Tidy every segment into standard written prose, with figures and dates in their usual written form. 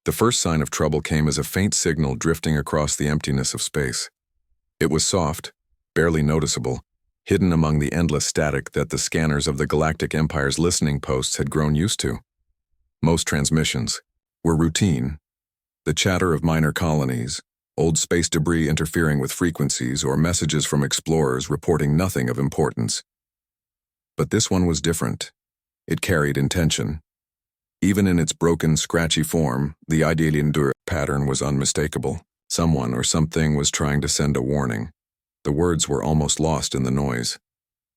The first sign of trouble came as a faint signal drifting across the emptiness of space. It was soft, barely noticeable, hidden among the endless static that the scanners of the Galactic Empire's listening posts had grown used to. Most transmissions were routine, the chatter of minor colonies, old space debris interfering with frequencies, or messages from explorers reporting nothing of importance. But this one was different. It carried intention. Even in its broken, scratchy form, the Idealendur pattern was unmistakable. Someone or something was trying to send a warning. The words were almost lost in the noise.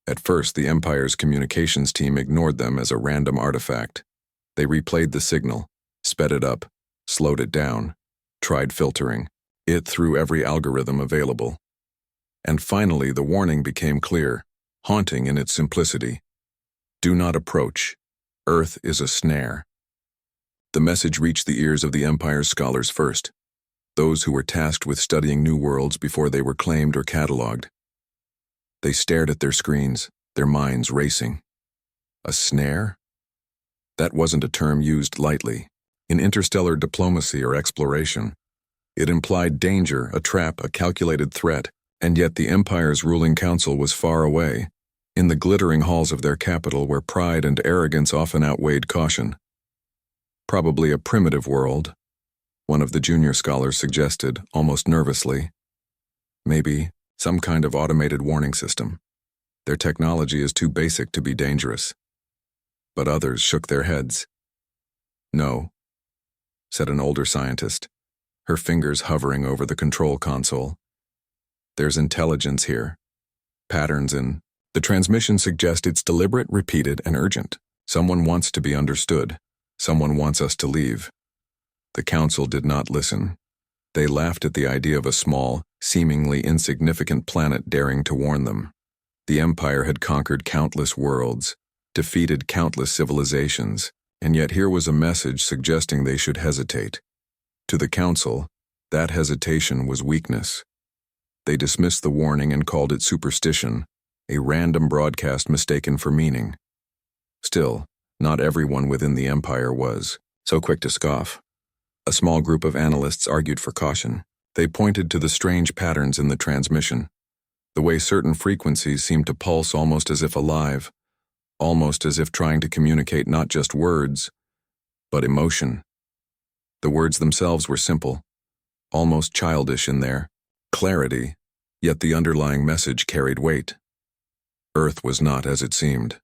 At first, the Empire's communications team ignored them as a random artifact. They replayed the signal, sped it up, slowed it down, tried filtering it through every algorithm available. And finally, the warning became clear, haunting in its simplicity. Do not approach. Earth is a snare. The message reached the ears of the Empire's scholars first, those who were tasked with studying new worlds before they were claimed or catalogued. They stared at their screens, their minds racing. A snare? That wasn't a term used lightly. In interstellar diplomacy or exploration, it implied danger, a trap, a calculated threat, and yet the Empire's ruling council was far away, in the glittering halls of their capital where pride and arrogance often outweighed caution. Probably a primitive world, one of the junior scholars suggested, almost nervously. Maybe some kind of automated warning system. Their technology is too basic to be dangerous. But others shook their heads. No, said an older scientist, her fingers hovering over the control console. There's intelligence here. Patterns in the transmission suggest it's deliberate, repeated, and urgent. Someone wants to be understood. Someone wants us to leave. The council did not listen. They laughed at the idea of a small, seemingly insignificant planet daring to warn them. The Empire had conquered countless worlds, defeated countless civilizations, and yet here was a message suggesting they should hesitate. To the council, that hesitation was weakness. They dismissed the warning and called it superstition, a random broadcast mistaken for meaning. Still, not everyone within the Empire was so quick to scoff. A small group of analysts argued for caution. They pointed to the strange patterns in the transmission, the way certain frequencies seemed to pulse almost as if alive, almost as if trying to communicate not just words, but emotion. The words themselves were simple, almost childish in their clarity, yet the underlying message carried weight. Earth was not as it seemed.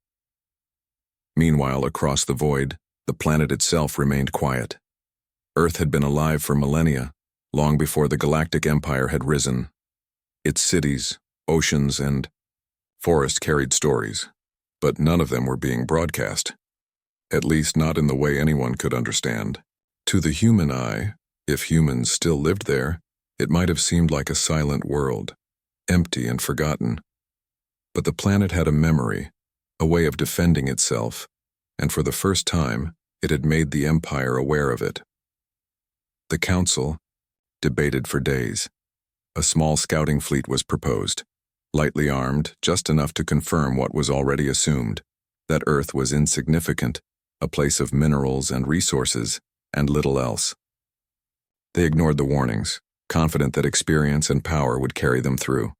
Meanwhile, across the void, the planet itself remained quiet. Earth had been alive for millennia, long before the Galactic Empire had risen. Its cities, oceans, and forests carried stories, but none of them were being broadcast. At least not in the way anyone could understand. To the human eye, if humans still lived there, it might have seemed like a silent world, empty and forgotten. But the planet had a memory, a way of defending itself, and for the first time, it had made the Empire aware of it. The council debated for days. A small scouting fleet was proposed, lightly armed, just enough to confirm what was already assumed, that Earth was insignificant, a place of minerals and resources, and little else. They ignored the warnings, confident that experience and power would carry them through.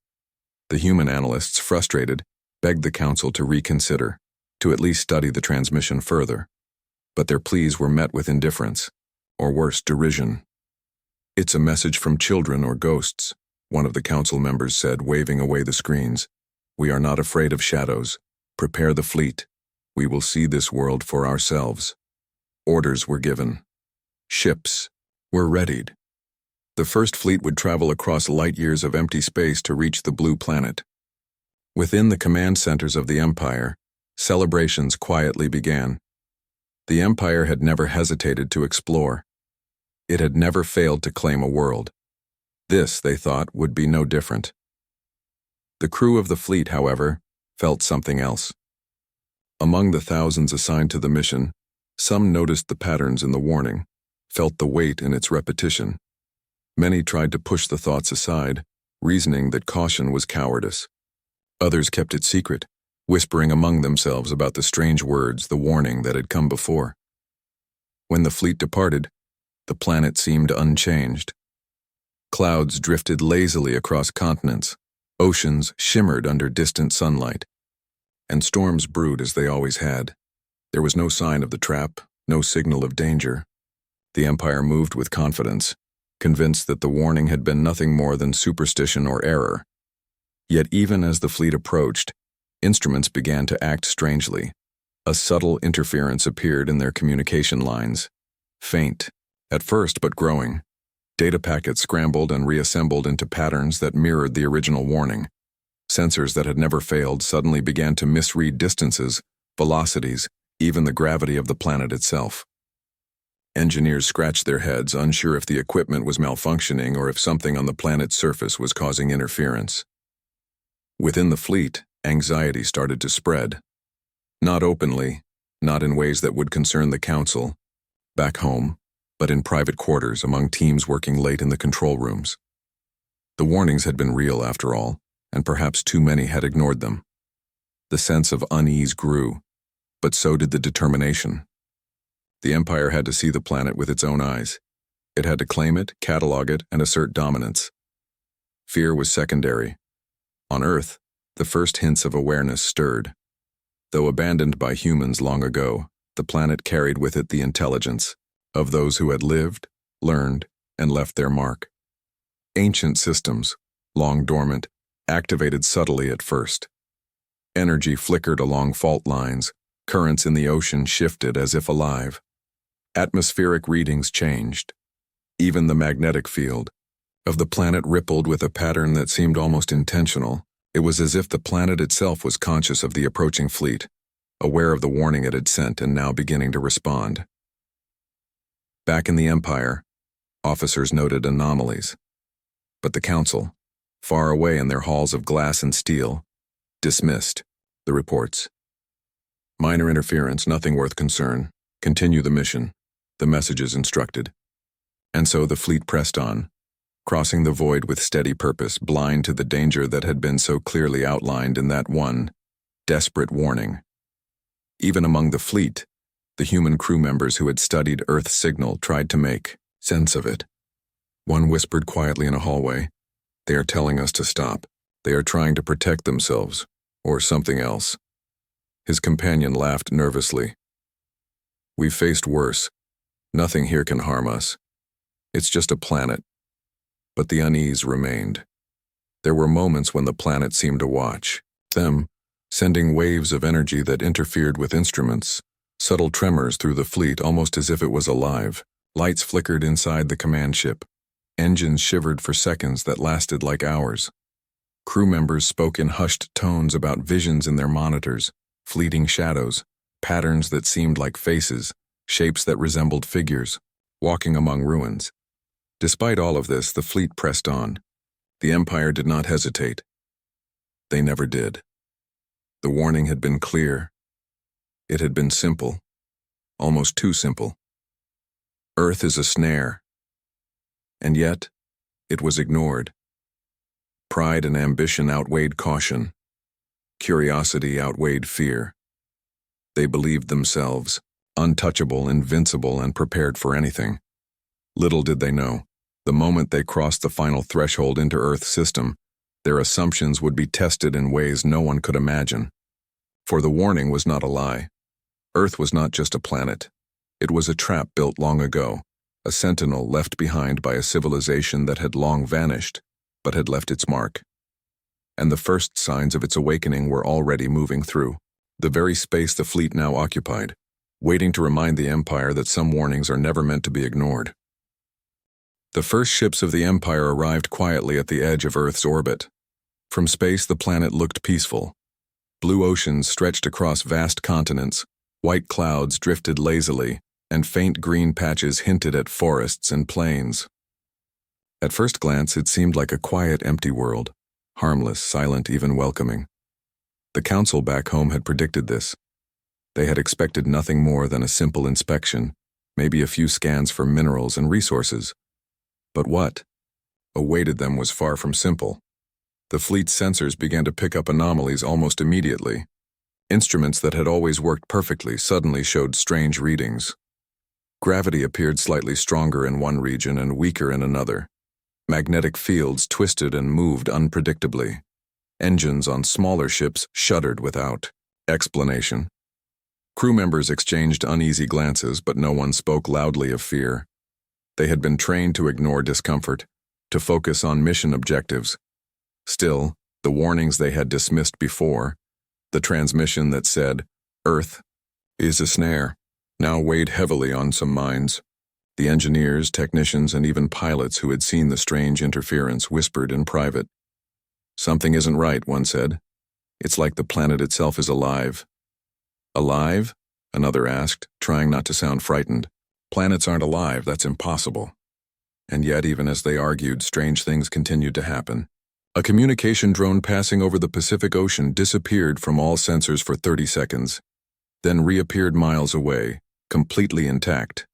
The human analysts, frustrated, begged the council to reconsider, to at least study the transmission further. But their pleas were met with indifference, or worse, derision. It's a message from children or ghosts, one of the council members said, waving away the screens. We are not afraid of shadows. Prepare the fleet. We will see this world for ourselves. Orders were given. Ships were readied. The first fleet would travel across light years of empty space to reach the blue planet. Within the command centers of the Empire, celebrations quietly began. The Empire had never hesitated to explore. It had never failed to claim a world. This, they thought, would be no different. The crew of the fleet, however, felt something else. Among the thousands assigned to the mission, some noticed the patterns in the warning, felt the weight in its repetition. Many tried to push the thoughts aside, reasoning that caution was cowardice. Others kept it secret, whispering among themselves about the strange words, the warning that had come before. When the fleet departed, The planet seemed unchanged. Clouds drifted lazily across continents, oceans shimmered under distant sunlight, and storms brewed as they always had. There was no sign of the trap, no signal of danger. The Empire moved with confidence, convinced that the warning had been nothing more than superstition or error. Yet even as the fleet approached, instruments began to act strangely. A subtle interference appeared in their communication lines. Faint, at first, but growing. Data packets scrambled and reassembled into patterns that mirrored the original warning. Sensors that had never failed suddenly began to misread distances, velocities, even the gravity of the planet itself. Engineers scratched their heads, unsure if the equipment was malfunctioning or if something on the planet's surface was causing interference. Within the fleet, anxiety started to spread. Not openly, not in ways that would concern the Council, back home, but in private quarters among teams working late in the control rooms. The warnings had been real after all, and perhaps too many had ignored them. The sense of unease grew, but so did the determination. The Empire had to see the planet with its own eyes. It had to claim it, catalog it, and assert dominance. Fear was secondary. On Earth, the first hints of awareness stirred. Though abandoned by humans long ago, the planet carried with it the intelligence of those who had lived, learned, and left their mark. Ancient systems, long dormant, activated subtly at first. Energy flickered along fault lines, currents in the ocean shifted as if alive. Atmospheric readings changed. Even the magnetic field of the planet rippled with a pattern that seemed almost intentional. It was as if the planet itself was conscious of the approaching fleet, aware of the warning it had sent and now beginning to respond. Back in the Empire, officers noted anomalies. But the Council, far away in their halls of glass and steel, dismissed the reports. Minor interference, nothing worth concern. Continue the mission, the messages instructed. And so the fleet pressed on, crossing the void with steady purpose, blind to the danger that had been so clearly outlined in that one desperate warning. Even among the fleet, the human crew members who had studied Earth's signal tried to make sense of it. One whispered quietly in a hallway, "They are telling us to stop. They are trying to protect themselves, or something else." His companion laughed nervously. "We've faced worse. Nothing here can harm us. It's just a planet." But the unease remained. There were moments when the planet seemed to watch them, sending waves of energy that interfered with instruments, subtle tremors through the fleet almost as if it was alive. Lights flickered inside the command ship. Engines shivered for seconds that lasted like hours. Crew members spoke in hushed tones about visions in their monitors, fleeting shadows, patterns that seemed like faces, shapes that resembled figures, walking among ruins. Despite all of this, the fleet pressed on. The Empire did not hesitate. They never did. The warning had been clear. It had been simple, almost too simple. Earth is a snare. And yet, it was ignored. Pride and ambition outweighed caution. Curiosity outweighed fear. They believed themselves untouchable, invincible, and prepared for anything. Little did they know, the moment they crossed the final threshold into Earth's system, their assumptions would be tested in ways no one could imagine. For the warning was not a lie. Earth was not just a planet. It was a trap built long ago, a sentinel left behind by a civilization that had long vanished, but had left its mark. And the first signs of its awakening were already moving through the very space the fleet now occupied, waiting to remind the Empire that some warnings are never meant to be ignored. The first ships of the Empire arrived quietly at the edge of Earth's orbit. From space, the planet looked peaceful. Blue oceans stretched across vast continents, white clouds drifted lazily, and faint green patches hinted at forests and plains. At first glance, it seemed like a quiet, empty world, harmless, silent, even welcoming. The Council back home had predicted this. They had expected nothing more than a simple inspection, maybe a few scans for minerals and resources. But what awaited them was far from simple. The fleet's sensors began to pick up anomalies almost immediately. Instruments that had always worked perfectly suddenly showed strange readings. Gravity appeared slightly stronger in one region and weaker in another. Magnetic fields twisted and moved unpredictably. Engines on smaller ships shuddered without explanation. Crew members exchanged uneasy glances, but no one spoke loudly of fear. They had been trained to ignore discomfort, to focus on mission objectives. Still, the warnings they had dismissed before, the transmission that said, "Earth is a snare," now weighed heavily on some minds. The engineers, technicians, and even pilots who had seen the strange interference whispered in private. "Something isn't right," one said. "It's like the planet itself is alive." "Alive?" another asked, trying not to sound frightened. "Planets aren't alive, that's impossible." And yet, even as they argued, strange things continued to happen. A communication drone passing over the Pacific Ocean disappeared from all sensors for 30 seconds, then reappeared miles away, completely intact.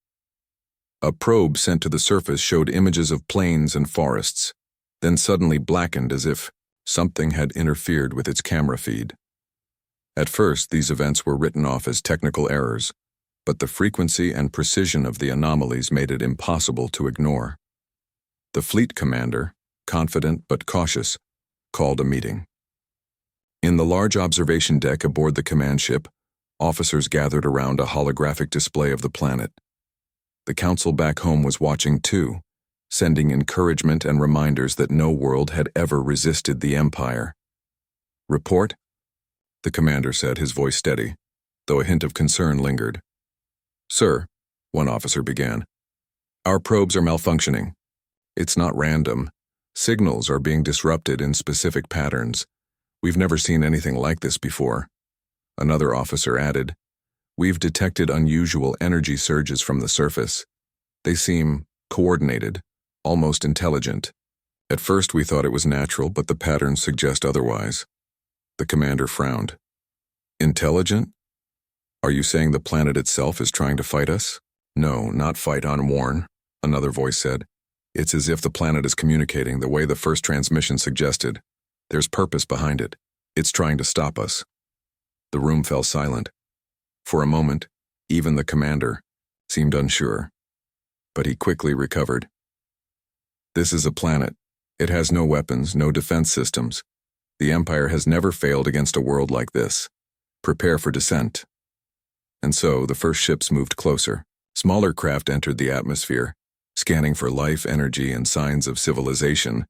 A probe sent to the surface showed images of plains and forests, then suddenly blackened as if something had interfered with its camera feed. At first, these events were written off as technical errors, but the frequency and precision of the anomalies made it impossible to ignore. The fleet commander, confident but cautious, called a meeting. In the large observation deck aboard the command ship, officers gathered around a holographic display of the planet. The council back home was watching too, sending encouragement and reminders that no world had ever resisted the Empire. "Report?" the commander said, his voice steady, though a hint of concern lingered. "Sir," one officer began, "our probes are malfunctioning. It's not random. Signals are being disrupted in specific patterns. We've never seen anything like this before." Another officer added, "We've detected unusual energy surges from the surface. They seem coordinated, almost intelligent. At first we thought it was natural, but the patterns suggest otherwise." The commander frowned. "Intelligent? Are you saying the planet itself is trying to fight us?" "No, not fight, unwarned," another voice said. "It's as if the planet is communicating the way the first transmission suggested. There's purpose behind it. It's trying to stop us." The room fell silent. For a moment, even the commander seemed unsure. But he quickly recovered. "This is a planet. It has no weapons, no defense systems. The Empire has never failed against a world like this. Prepare for descent." And so the first ships moved closer. Smaller craft entered the atmosphere, scanning for life, energy, and signs of civilization.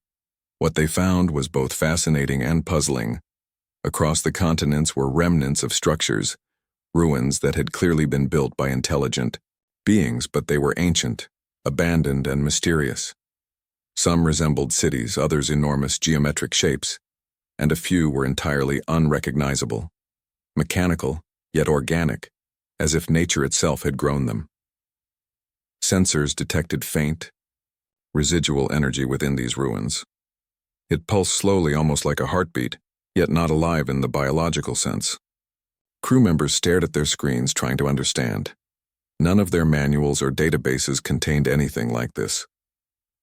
What they found was both fascinating and puzzling. Across the continents were remnants of structures, ruins that had clearly been built by intelligent beings, but they were ancient, abandoned, and mysterious. Some resembled cities, others enormous geometric shapes, and a few were entirely unrecognizable, mechanical, yet organic, as if nature itself had grown them. Sensors detected faint, residual energy within these ruins. It pulsed slowly, almost like a heartbeat, yet not alive in the biological sense. Crew members stared at their screens, trying to understand. None of their manuals or databases contained anything like this.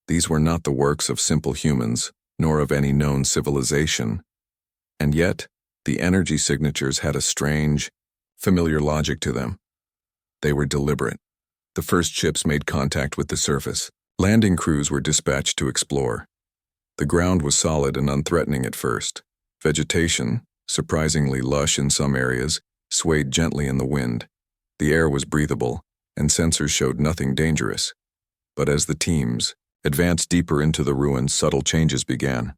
These were not the works of simple humans, nor of any known civilization. And yet, the energy signatures had a strange, familiar logic to them. They were deliberate. The first ships made contact with the surface. Landing crews were dispatched to explore. The ground was solid and unthreatening at first. Vegetation, surprisingly lush in some areas, swayed gently in the wind. The air was breathable, and sensors showed nothing dangerous. But as the teams advanced deeper into the ruins, subtle changes began.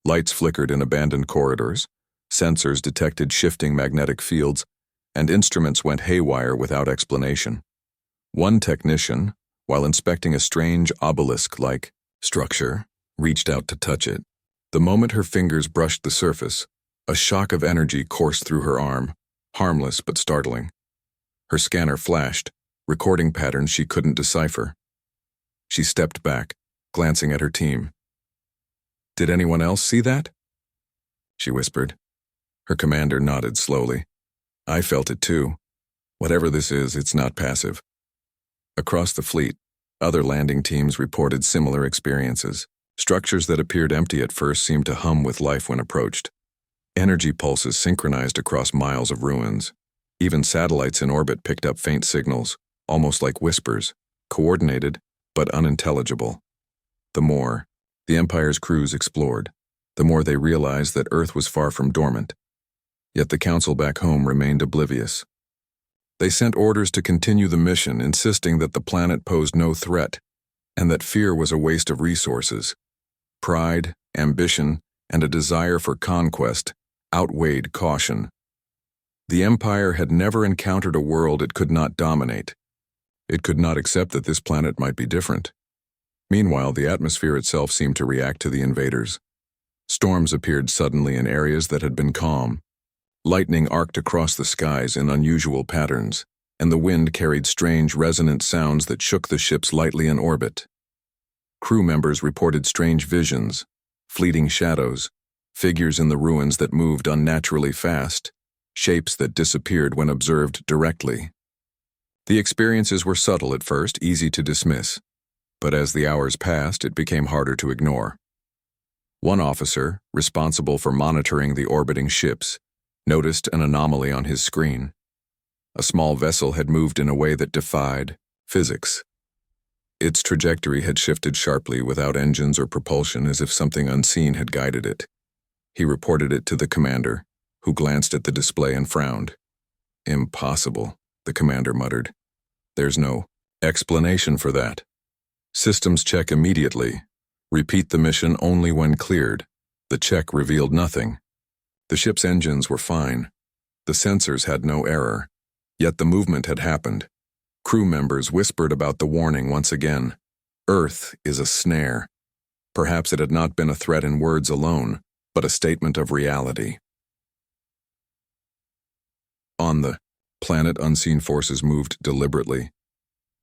Lights flickered in abandoned corridors, sensors detected shifting magnetic fields, and instruments went haywire without explanation. One technician, while inspecting a strange obelisk-like structure, reached out to touch it. The moment her fingers brushed the surface, a shock of energy coursed through her arm, harmless but startling. Her scanner flashed, recording patterns she couldn't decipher. She stepped back, glancing at her team. "Did anyone else see that?" she whispered. Her commander nodded slowly. "I felt it too. Whatever this is, it's not passive." Across the fleet, other landing teams reported similar experiences. Structures that appeared empty at first seemed to hum with life when approached. Energy pulses synchronized across miles of ruins. Even satellites in orbit picked up faint signals, almost like whispers, coordinated but unintelligible. The more the Empire's crews explored, the more they realized that Earth was far from dormant. Yet the Council back home remained oblivious. They sent orders to continue the mission, insisting that the planet posed no threat, and that fear was a waste of resources. Pride, ambition, and a desire for conquest outweighed caution. The Empire had never encountered a world it could not dominate. It could not accept that this planet might be different. Meanwhile, the atmosphere itself seemed to react to the invaders. Storms appeared suddenly in areas that had been calm. Lightning arced across the skies in unusual patterns, and the wind carried strange resonant sounds that shook the ships lightly in orbit. Crew members reported strange visions, fleeting shadows, figures in the ruins that moved unnaturally fast, shapes that disappeared when observed directly. The experiences were subtle at first, easy to dismiss, but as the hours passed, it became harder to ignore. One officer, responsible for monitoring the orbiting ships, noticed an anomaly on his screen. A small vessel had moved in a way that defied physics. Its trajectory had shifted sharply without engines or propulsion, as if something unseen had guided it. He reported it to the commander, who glanced at the display and frowned. "Impossible," the commander muttered. "There's no explanation for that. Systems check immediately. Repeat the mission only when cleared." The check revealed nothing. The ship's engines were fine. The sensors had no error. Yet the movement had happened. Crew members whispered about the warning once again. Earth is a snare. Perhaps it had not been a threat in words alone, but a statement of reality. On the planet, unseen forces moved deliberately.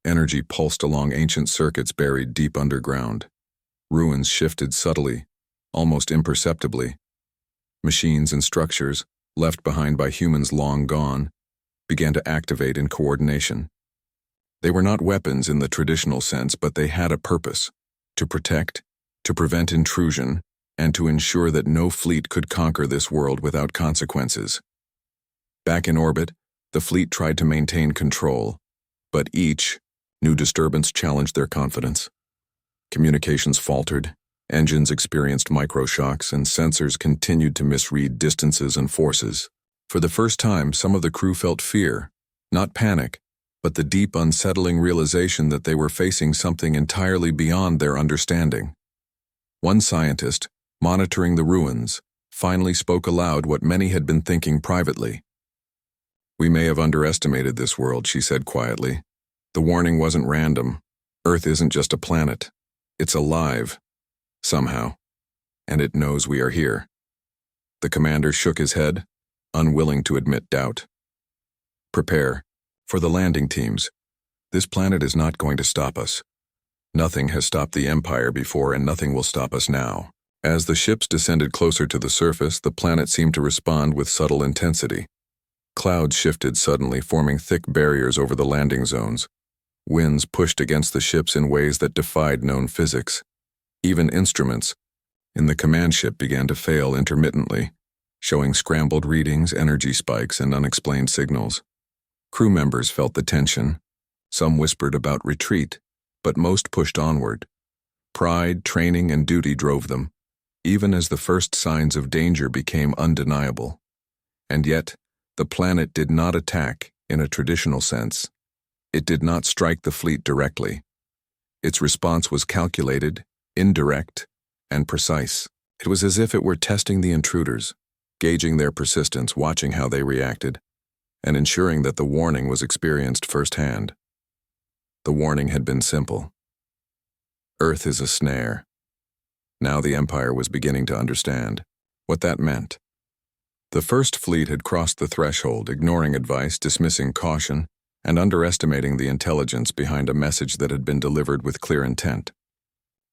Energy pulsed along ancient circuits buried deep underground. Ruins shifted subtly, almost imperceptibly. Machines and structures, left behind by humans long gone, began to activate in coordination. They were not weapons in the traditional sense, but they had a purpose: to protect, to prevent intrusion, and to ensure that no fleet could conquer this world without consequences. Back in orbit, the fleet tried to maintain control, but each new disturbance challenged their confidence. Communications faltered, engines experienced microshocks, and sensors continued to misread distances and forces. For the first time, some of the crew felt fear, not panic, but the deep, unsettling realization that they were facing something entirely beyond their understanding. One scientist, monitoring the ruins, finally spoke aloud what many had been thinking privately. "We may have underestimated this world," she said quietly. "The warning wasn't random. Earth isn't just a planet. It's alive, somehow, and it knows we are here." The commander shook his head, unwilling to admit doubt. "Prepare for the landing teams. This planet is not going to stop us. Nothing has stopped the Empire before, and nothing will stop us now." As the ships descended closer to the surface, the planet seemed to respond with subtle intensity. Clouds shifted suddenly, forming thick barriers over the landing zones. Winds pushed against the ships in ways that defied known physics. Even instruments in the command ship began to fail intermittently, showing scrambled readings, energy spikes, and unexplained signals. Crew members felt the tension. Some whispered about retreat, but most pushed onward. Pride, training, and duty drove them, even as the first signs of danger became undeniable. And yet, the planet did not attack in a traditional sense. It did not strike the fleet directly. Its response was calculated, indirect, and precise. It was as if it were testing the intruders, gauging their persistence, watching how they reacted, and ensuring that the warning was experienced firsthand. The warning had been simple. Earth is a snare. Now the Empire was beginning to understand what that meant. The First Fleet had crossed the threshold, ignoring advice, dismissing caution, and underestimating the intelligence behind a message that had been delivered with clear intent.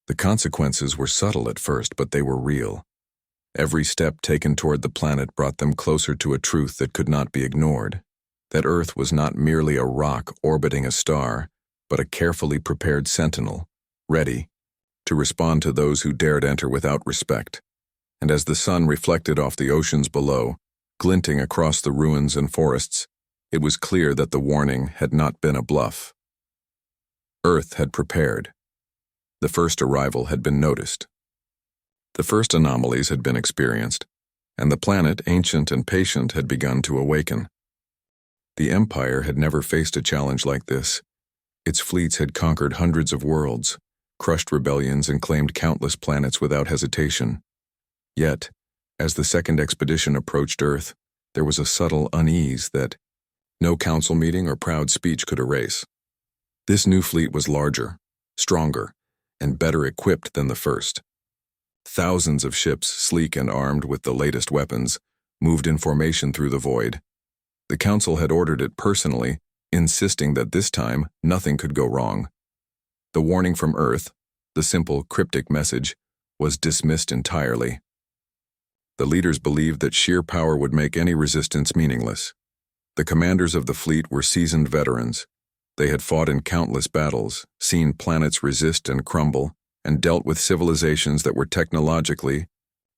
The consequences were subtle at first, but they were real. Every step taken toward the planet brought them closer to a truth that could not be ignored: that Earth was not merely a rock orbiting a star, but a carefully prepared sentinel, ready to respond to those who dared enter without respect. And as the sun reflected off the oceans below, glinting across the ruins and forests, it was clear that the warning had not been a bluff. Earth had prepared. The first arrival had been noticed. The first anomalies had been experienced, and the planet, ancient and patient, had begun to awaken. The Empire had never faced a challenge like this. Its fleets had conquered hundreds of worlds, crushed rebellions, and claimed countless planets without hesitation. Yet, as the second expedition approached Earth, there was a subtle unease that no council meeting or proud speech could erase. This new fleet was larger, stronger, and better equipped than the first. Thousands of ships, sleek and armed with the latest weapons, moved in formation through the void. The council had ordered it personally, insisting that this time nothing could go wrong. The warning from Earth, the simple, cryptic message, was dismissed entirely. The leaders believed that sheer power would make any resistance meaningless. The commanders of the fleet were seasoned veterans. They had fought in countless battles, seen planets resist and crumble, and dealt with civilizations that were technologically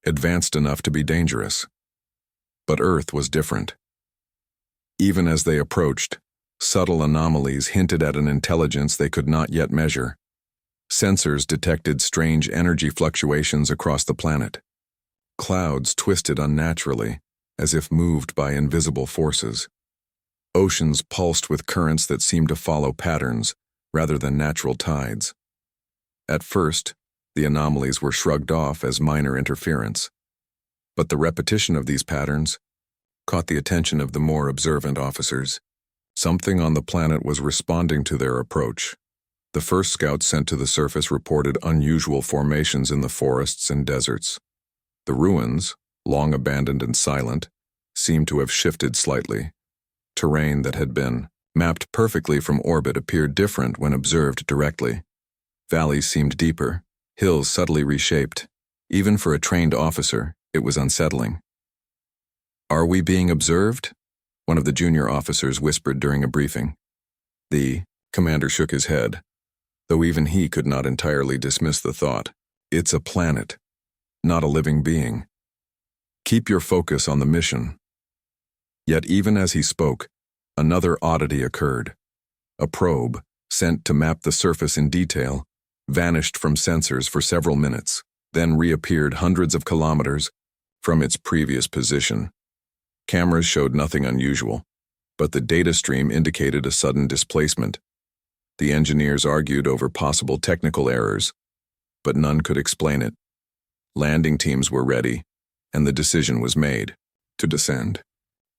advanced enough to be dangerous. But Earth was different. Even as they approached, subtle anomalies hinted at an intelligence they could not yet measure. Sensors detected strange energy fluctuations across the planet. Clouds twisted unnaturally, as if moved by invisible forces. Oceans pulsed with currents that seemed to follow patterns rather than natural tides. At first, the anomalies were shrugged off as minor interference. But the repetition of these patterns caught the attention of the more observant officers. Something on the planet was responding to their approach. The first scouts sent to the surface reported unusual formations in the forests and deserts. The ruins, long abandoned and silent, seemed to have shifted slightly. Terrain that had been mapped perfectly from orbit appeared different when observed directly. Valleys seemed deeper, hills subtly reshaped. Even for a trained officer, it was unsettling. "Are we being observed?" one of the junior officers whispered during a briefing. The commander shook his head, though even he could not entirely dismiss the thought. It's a planet, not a living being. Keep your focus on the mission. Yet even as he spoke, another oddity occurred. A probe, sent to map the surface in detail, vanished from sensors for several minutes, then reappeared hundreds of kilometers from its previous position. Cameras showed nothing unusual, but the data stream indicated a sudden displacement. The engineers argued over possible technical errors, but none could explain it. Landing teams were ready, and the decision was made to descend.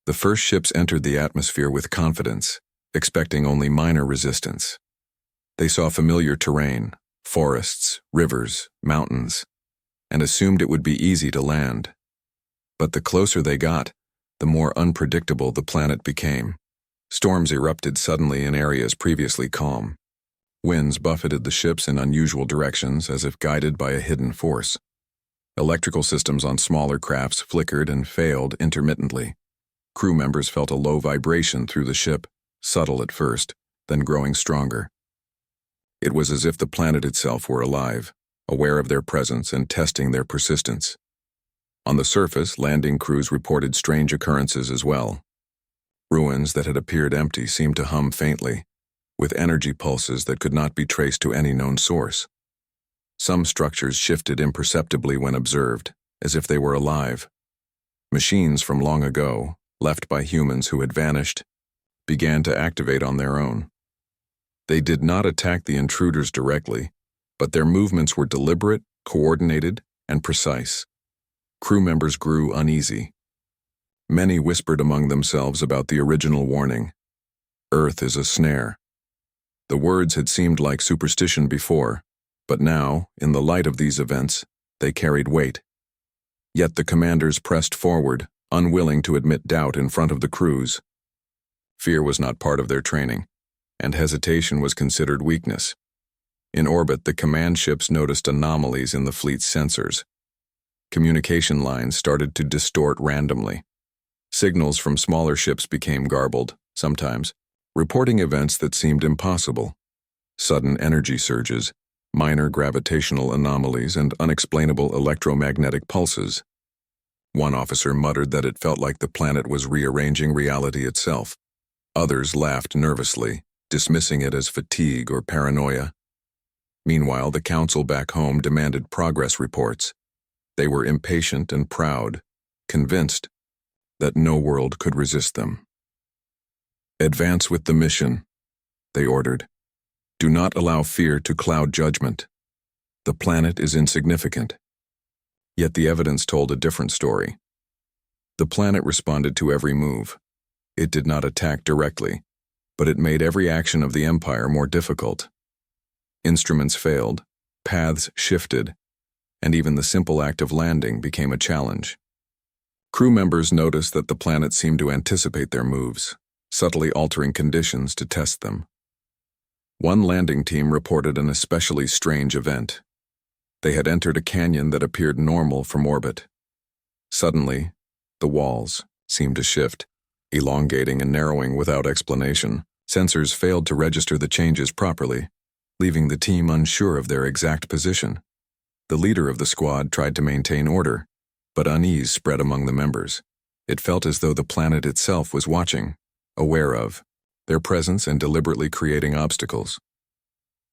The first ships entered the atmosphere with confidence, expecting only minor resistance. They saw familiar terrain, forests, rivers, mountains, and assumed it would be easy to land. But the closer they got, the more unpredictable the planet became. Storms erupted suddenly in areas previously calm. Winds buffeted the ships in unusual directions as if guided by a hidden force. Electrical systems on smaller crafts flickered and failed intermittently. Crew members felt a low vibration through the ship, subtle at first, then growing stronger. It was as if the planet itself were alive, aware of their presence and testing their persistence. On the surface, landing crews reported strange occurrences as well. Ruins that had appeared empty seemed to hum faintly, with energy pulses that could not be traced to any known source. Some structures shifted imperceptibly when observed, as if they were alive. Machines from long ago, left by humans who had vanished, began to activate on their own. They did not attack the intruders directly, but their movements were deliberate, coordinated, and precise. Crew members grew uneasy. Many whispered among themselves about the original warning. Earth is a snare. The words had seemed like superstition before, but now, in the light of these events, they carried weight. Yet the commanders pressed forward, unwilling to admit doubt in front of the crews. Fear was not part of their training, and hesitation was considered weakness. In orbit, the command ships noticed anomalies in the fleet's sensors. Communication lines started to distort randomly. Signals from smaller ships became garbled, sometimes, reporting events that seemed impossible. Sudden energy surges, minor gravitational anomalies, and unexplainable electromagnetic pulses. One officer muttered that it felt like the planet was rearranging reality itself. Others laughed nervously, dismissing it as fatigue or paranoia. Meanwhile, the council back home demanded progress reports. They were impatient and proud, convinced that no world could resist them. "Advance with the mission," they ordered. "Do not allow fear to cloud judgment. The planet is insignificant." Yet the evidence told a different story. The planet responded to every move. It did not attack directly, but it made every action of the Empire more difficult. Instruments failed, paths shifted, and even the simple act of landing became a challenge. Crew members noticed that the planet seemed to anticipate their moves, subtly altering conditions to test them. One landing team reported an especially strange event. They had entered a canyon that appeared normal from orbit. Suddenly, the walls seemed to shift, elongating and narrowing without explanation. Sensors failed to register the changes properly, leaving the team unsure of their exact position. The leader of the squad tried to maintain order, but unease spread among the members. It felt as though the planet itself was watching, aware of their presence and deliberately creating obstacles.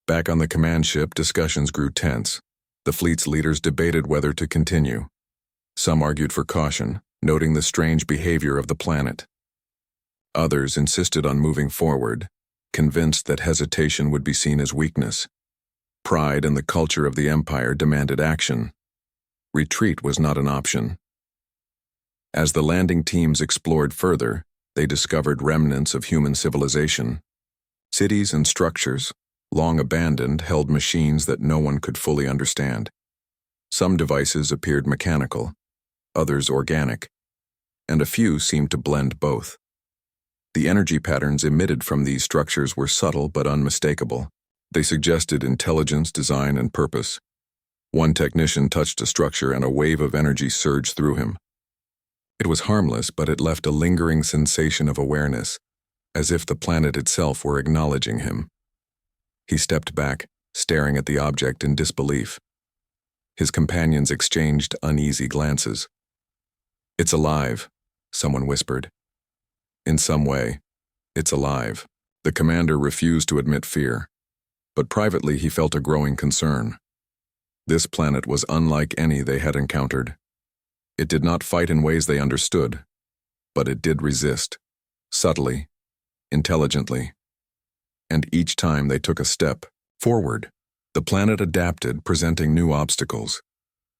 Back on the command ship, discussions grew tense. The fleet's leaders debated whether to continue. Some argued for caution, noting the strange behavior of the planet. Others insisted on moving forward, convinced that hesitation would be seen as weakness. Pride and the culture of the Empire demanded action. Retreat was not an option. As the landing teams explored further, they discovered remnants of human civilization. Cities and structures, long abandoned, held machines that no one could fully understand. Some devices appeared mechanical, others organic, and a few seemed to blend both. The energy patterns emitted from these structures were subtle but unmistakable. They suggested intelligence, design, and purpose. One technician touched a structure and a wave of energy surged through him. It was harmless, but it left a lingering sensation of awareness, as if the planet itself were acknowledging him. He stepped back, staring at the object in disbelief. His companions exchanged uneasy glances. "It's alive," someone whispered. "In some way, it's alive." The commander refused to admit fear, but privately he felt a growing concern. This planet was unlike any they had encountered. It did not fight in ways they understood, but it did resist, subtly, intelligently. And each time they took a step forward, the planet adapted, presenting new obstacles.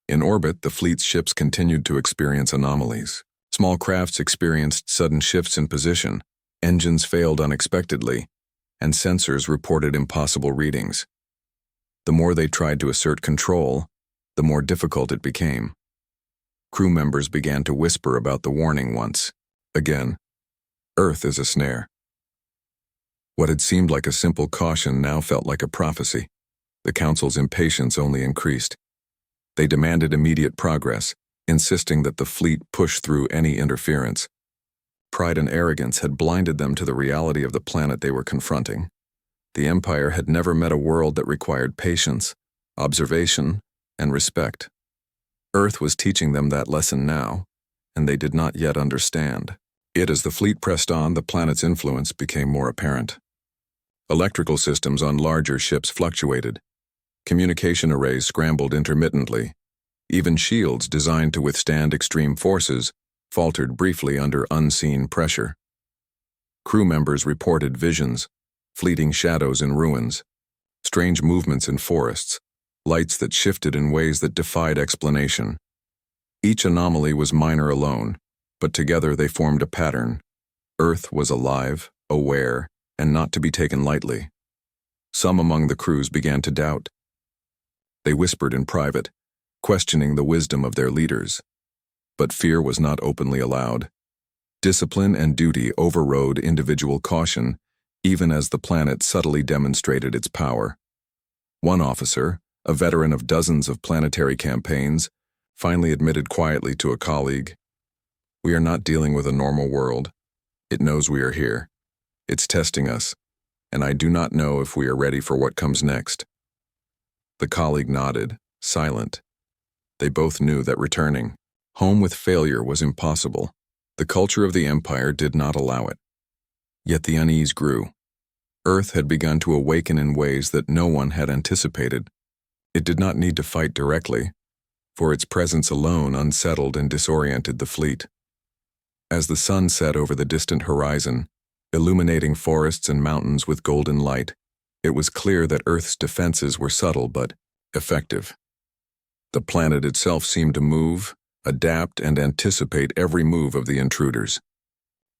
In orbit, the fleet's ships continued to experience anomalies. Small crafts experienced sudden shifts in position, engines failed unexpectedly, and sensors reported impossible readings. The more they tried to assert control, the more difficult it became. Crew members began to whisper about the warning once again. "Earth is a snare." What had seemed like a simple caution now felt like a prophecy. The Council's impatience only increased. They demanded immediate progress, insisting that the fleet push through any interference. Pride and arrogance had blinded them to the reality of the planet they were confronting. The Empire had never met a world that required patience, observation, and respect. Earth was teaching them that lesson now, and they did not yet understand. Yet as the fleet pressed on, the planet's influence became more apparent. Electrical systems on larger ships fluctuated. Communication arrays scrambled intermittently. Even shields designed to withstand extreme forces faltered briefly under unseen pressure. Crew members reported visions, fleeting shadows in ruins, strange movements in forests, lights that shifted in ways that defied explanation. Each anomaly was minor alone, but together they formed a pattern. Earth was alive, aware, and not to be taken lightly. Some among the crews began to doubt. They whispered in private, questioning the wisdom of their leaders. But fear was not openly allowed. Discipline and duty overrode individual caution, even as the planet subtly demonstrated its power. One officer, a veteran of dozens of planetary campaigns, finally admitted quietly to a colleague, "We are not dealing with a normal world. It knows we are here. It's testing us, and I do not know if we are ready for what comes next." The colleague nodded, silent. They both knew that returning home with failure was impossible. The culture of the Empire did not allow it. Yet the unease grew. Earth had begun to awaken in ways that no one had anticipated. It did not need to fight directly, for its presence alone unsettled and disoriented the fleet. As the sun set over the distant horizon, illuminating forests and mountains with golden light, it was clear that Earth's defenses were subtle but effective. The planet itself seemed to move, adapt, and anticipate every move of the intruders.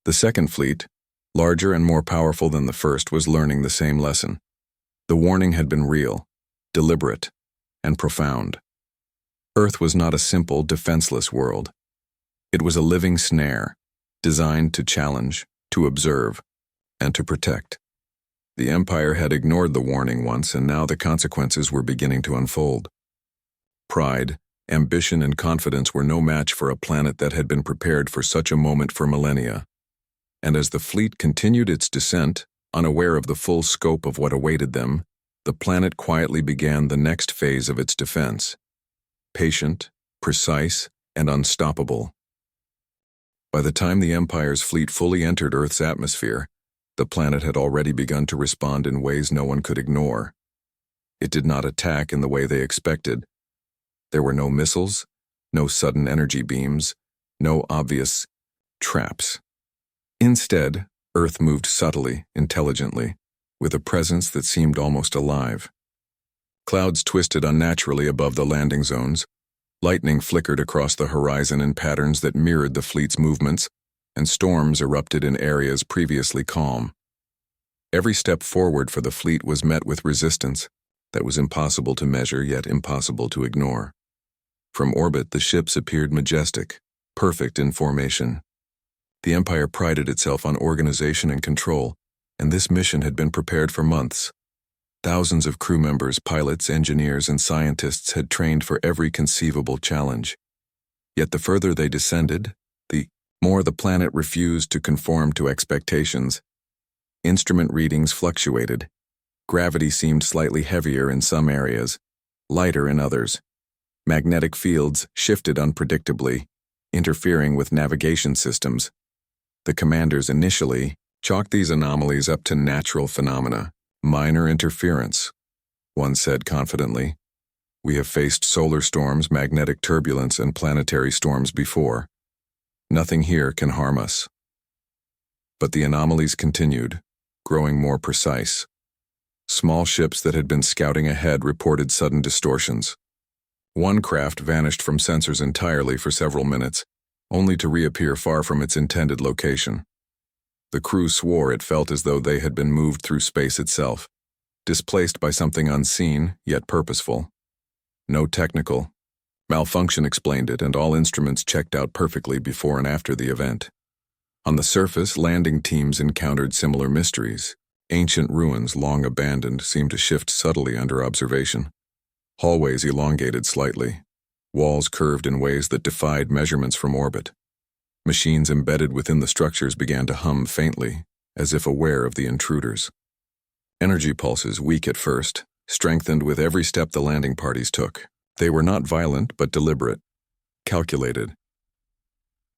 The second fleet, larger and more powerful than the first, was learning the same lesson. The warning had been real, deliberate, and profound. Earth was not a simple, defenseless world. It was a living snare, designed to challenge, to observe, and to protect. The Empire had ignored the warning once, and now the consequences were beginning to unfold. Pride, ambition, and confidence were no match for a planet that had been prepared for such a moment for millennia. And as the fleet continued its descent, unaware of the full scope of what awaited them, the planet quietly began the next phase of its defense. Patient, precise, and unstoppable. By the time the Empire's fleet fully entered Earth's atmosphere, the planet had already begun to respond in ways no one could ignore. It did not attack in the way they expected. There were no missiles, no sudden energy beams, no obvious traps. Instead, Earth moved subtly, intelligently, with a presence that seemed almost alive. Clouds twisted unnaturally above the landing zones, lightning flickered across the horizon in patterns that mirrored the fleet's movements, and storms erupted in areas previously calm. Every step forward for the fleet was met with resistance that was impossible to measure yet impossible to ignore. From orbit, the ships appeared majestic, perfect in formation. The Empire prided itself on organization and control, and this mission had been prepared for months. Thousands of crew members, pilots, engineers, and scientists had trained for every conceivable challenge. Yet the further they descended, the more the planet refused to conform to expectations. Instrument readings fluctuated. Gravity seemed slightly heavier in some areas, lighter in others. Magnetic fields shifted unpredictably, interfering with navigation systems. The commanders initially chalked these anomalies up to natural phenomena, minor interference. One said confidently, "We have faced solar storms, magnetic turbulence, and planetary storms before. Nothing here can harm us." But the anomalies continued, growing more precise. Small ships that had been scouting ahead reported sudden distortions. One craft vanished from sensors entirely for several minutes, only to reappear far from its intended location. The crew swore it felt as though they had been moved through space itself, displaced by something unseen yet purposeful. No technical malfunction explained it, and all instruments checked out perfectly before and after the event. On the surface, landing teams encountered similar mysteries. Ancient ruins, long abandoned, seemed to shift subtly under observation. Hallways elongated slightly. Walls curved in ways that defied measurements from orbit. Machines embedded within the structures began to hum faintly, as if aware of the intruders. Energy pulses, weak at first, strengthened with every step the landing parties took. They were not violent, but deliberate, calculated.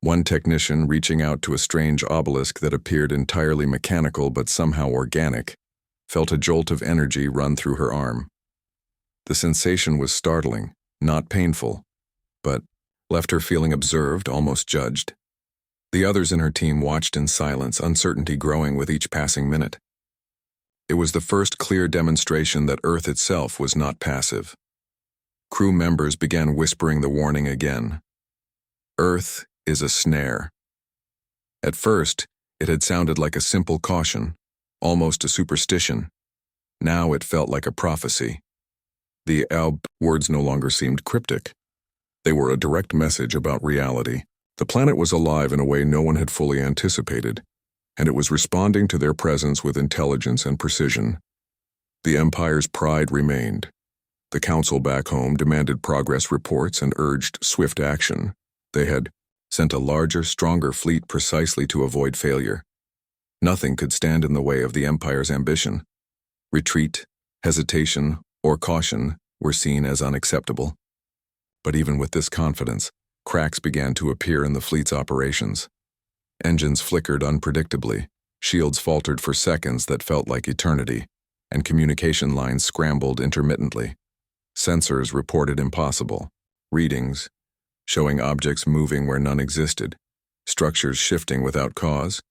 One technician, reaching out to a strange obelisk that appeared entirely mechanical but somehow organic, felt a jolt of energy run through her arm. The sensation was startling, not painful, but left her feeling observed, almost judged. The others in her team watched in silence, uncertainty growing with each passing minute. It was the first clear demonstration that Earth itself was not passive. Crew members began whispering the warning again. Earth is a snare. At first, it had sounded like a simple caution, almost a superstition. Now it felt like a prophecy. The words no longer seemed cryptic. They were a direct message about reality. The planet was alive in a way no one had fully anticipated, and it was responding to their presence with intelligence and precision. The Empire's pride remained. The Council back home demanded progress reports and urged swift action. They had sent a larger, stronger fleet precisely to avoid failure. Nothing could stand in the way of the Empire's ambition. Retreat, hesitation, or caution were seen as unacceptable. But even with this confidence, cracks began to appear in the fleet's operations. Engines flickered unpredictably, Shields faltered for seconds that felt like eternity, and communication lines scrambled intermittently. Sensors reported impossible. Readings, showing objects moving where none existed, structures shifting without cause,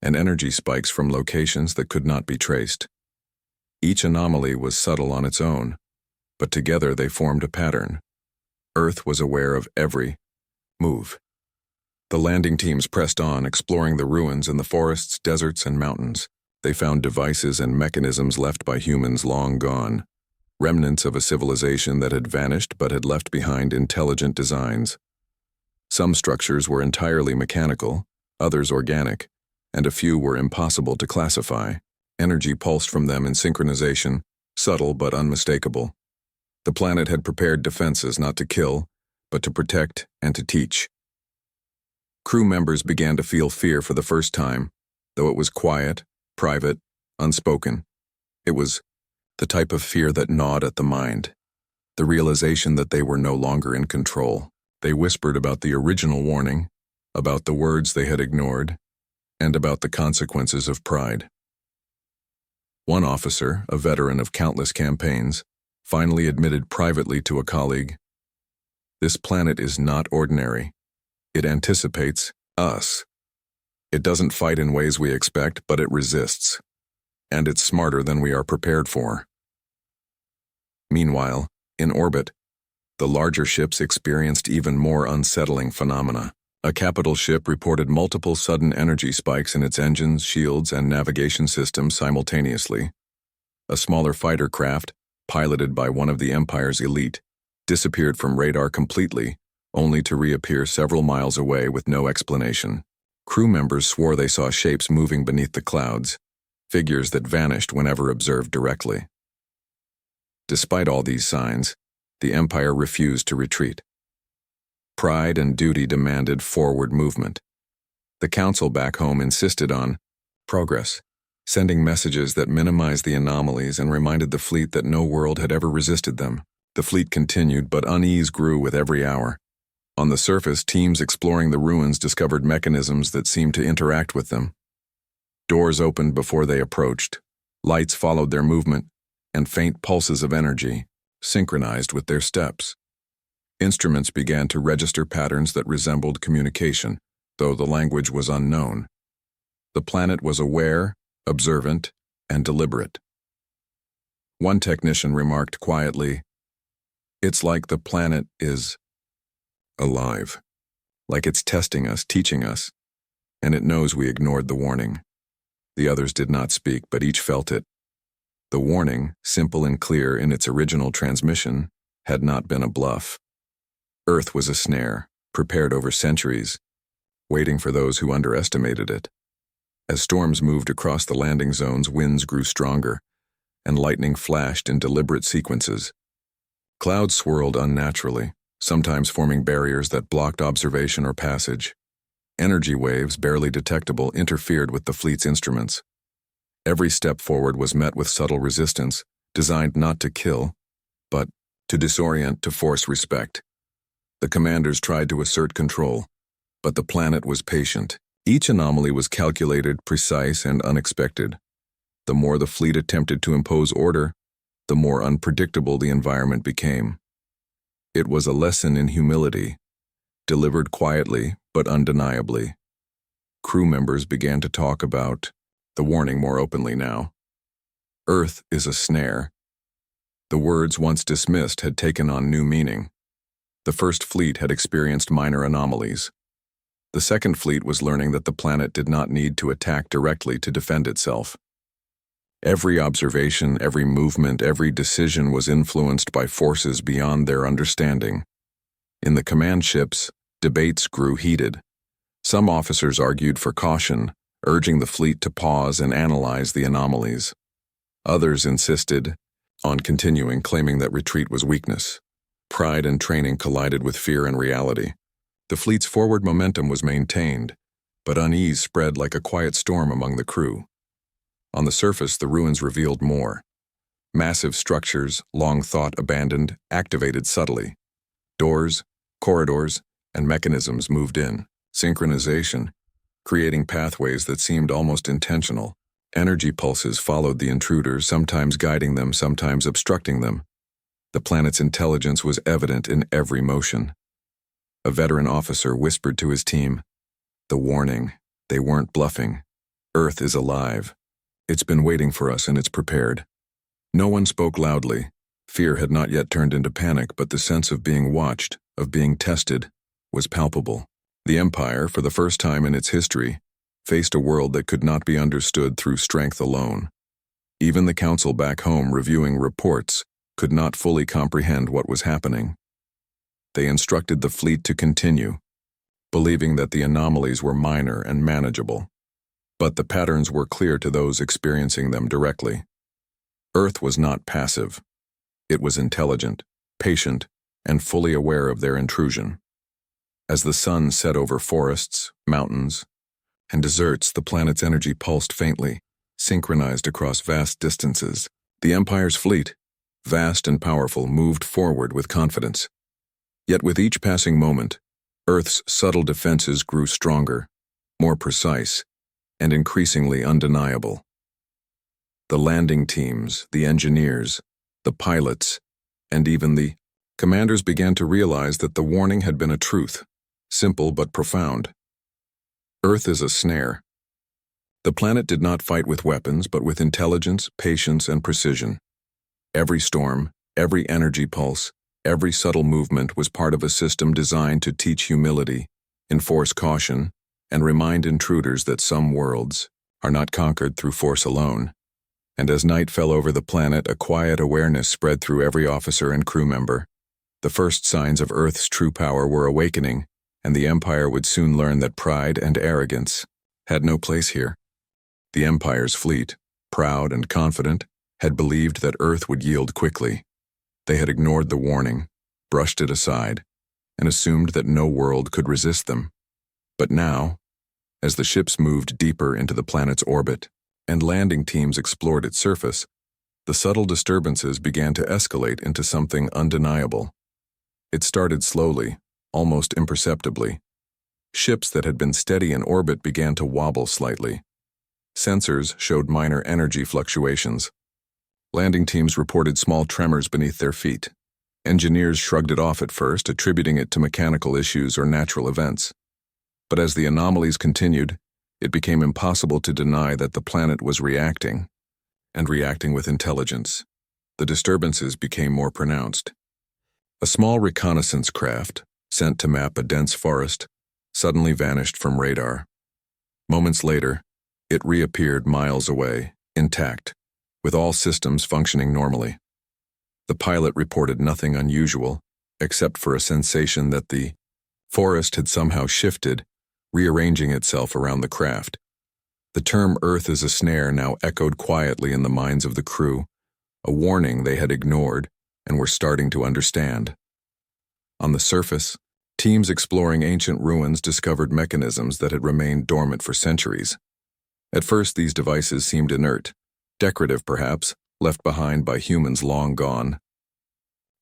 and energy spikes from locations that could not be traced. Each anomaly was subtle on its own, but together they formed a pattern. Earth was aware of every move. The landing teams pressed on, exploring the ruins in the forests, deserts, and mountains. They found devices and mechanisms left by humans long gone, remnants of a civilization that had vanished but had left behind intelligent designs. Some structures were entirely mechanical, others organic, and a few were impossible to classify. Energy pulsed from them in synchronization, subtle but unmistakable. The planet had prepared defenses not to kill, but to protect and to teach. Crew members began to feel fear for the first time, though it was quiet, private, unspoken. It was the type of fear that gnawed at the mind, the realization that they were no longer in control. They whispered about the original warning, about the words they had ignored, and about the consequences of pride. One officer, a veteran of countless campaigns, finally admitted privately to a colleague, "This planet is not ordinary. It anticipates us. It doesn't fight in ways we expect, but it resists. And it's smarter than we are prepared for." Meanwhile, in orbit, the larger ships experienced even more unsettling phenomena. A capital ship reported multiple sudden energy spikes in its engines, shields, and navigation systems simultaneously. A smaller fighter craft, piloted by one of the Empire's elite, disappeared from radar completely, only to reappear several miles away with no explanation. Crew members swore they saw shapes moving beneath the clouds, figures that vanished whenever observed directly. Despite all these signs, the Empire refused to retreat. Pride and duty demanded forward movement. The Council back home insisted on progress, sending messages that minimized the anomalies and reminded the fleet that no world had ever resisted them. The fleet continued, but unease grew with every hour. On the surface, teams exploring the ruins discovered mechanisms that seemed to interact with them. Doors opened before they approached, lights followed their movement, and faint pulses of energy synchronized with their steps. Instruments began to register patterns that resembled communication, though the language was unknown. The planet was aware, observant, and deliberate. One technician remarked quietly, "It's like the planet is alive, like it's testing us, teaching us, and it knows we ignored the warning." The others did not speak, but each felt it. The warning, simple and clear in its original transmission, had not been a bluff. Earth was a snare, prepared over centuries, waiting for those who underestimated it. As storms moved across the landing zones, winds grew stronger, and lightning flashed in deliberate sequences. Clouds swirled unnaturally, sometimes forming barriers that blocked observation or passage. Energy waves, barely detectable, interfered with the fleet's instruments. Every step forward was met with subtle resistance, designed not to kill, but to disorient, to force respect. The commanders tried to assert control, but the planet was patient. Each anomaly was calculated, precise, and unexpected. The more the fleet attempted to impose order, the more unpredictable the environment became. It was a lesson in humility, delivered quietly but undeniably. Crew members began to talk about the warning more openly now. Earth is a snare. The words once dismissed had taken on new meaning. The First Fleet had experienced minor anomalies. The Second Fleet was learning that the planet did not need to attack directly to defend itself. Every observation, every movement, every decision was influenced by forces beyond their understanding. In the command ships, debates grew heated. Some officers argued for caution, urging the fleet to pause and analyze the anomalies. Others insisted on continuing, claiming that retreat was weakness. Pride and training collided with fear and reality. The fleet's forward momentum was maintained, but unease spread like a quiet storm among the crew. On the surface, the ruins revealed more. Massive structures, long thought abandoned, activated subtly. Doors, corridors, and mechanisms moved in. Synchronization, creating pathways that seemed almost intentional. Energy pulses followed the intruders, sometimes guiding them, sometimes obstructing them. The planet's intelligence was evident in every motion. A veteran officer whispered to his team, "The warning, they weren't bluffing. Earth is alive. It's been waiting for us and it's prepared." No one spoke loudly. Fear had not yet turned into panic, but the sense of being watched, of being tested, was palpable. The Empire, for the first time in its history, faced a world that could not be understood through strength alone. Even the council back home reviewing reports could not fully comprehend what was happening. They instructed the fleet to continue, believing that the anomalies were minor and manageable. But the patterns were clear to those experiencing them directly. Earth was not passive. It was intelligent, patient, and fully aware of their intrusion. As the sun set over forests, mountains, and deserts, the planet's energy pulsed faintly, synchronized across vast distances. The Empire's fleet, vast and powerful, moved forward with confidence. Yet with each passing moment, Earth's subtle defenses grew stronger, more precise, and increasingly undeniable. The landing teams, the engineers, the pilots, and even the commanders began to realize that the warning had been a truth, simple but profound. Earth is a snare. The planet did not fight with weapons, but with intelligence, patience, and precision. Every storm, every energy pulse, every subtle movement was part of a system designed to teach humility, enforce caution, and remind intruders that some worlds are not conquered through force alone. And as night fell over the planet, a quiet awareness spread through every officer and crew member. The first signs of Earth's true power were awakening, and the Empire would soon learn that pride and arrogance had no place here. The Empire's fleet, proud and confident, had believed that Earth would yield quickly. They had ignored the warning, brushed it aside, and assumed that no world could resist them. But now, as the ships moved deeper into the planet's orbit and landing teams explored its surface, the subtle disturbances began to escalate into something undeniable. It started slowly, almost imperceptibly. Ships that had been steady in orbit began to wobble slightly. Sensors showed minor energy fluctuations. Landing teams reported small tremors beneath their feet. Engineers shrugged it off at first, attributing it to mechanical issues or natural events. But as the anomalies continued, it became impossible to deny that the planet was reacting, and reacting with intelligence. The disturbances became more pronounced. A small reconnaissance craft, sent to map a dense forest, suddenly vanished from radar. Moments later, it reappeared miles away, intact, with all systems functioning normally. The pilot reported nothing unusual, except for a sensation that the forest had somehow shifted, rearranging itself around the craft. The term "Earth is a snare" now echoed quietly in the minds of the crew, a warning they had ignored and were starting to understand. On the surface, teams exploring ancient ruins discovered mechanisms that had remained dormant for centuries. At first, these devices seemed inert, decorative perhaps, left behind by humans long gone.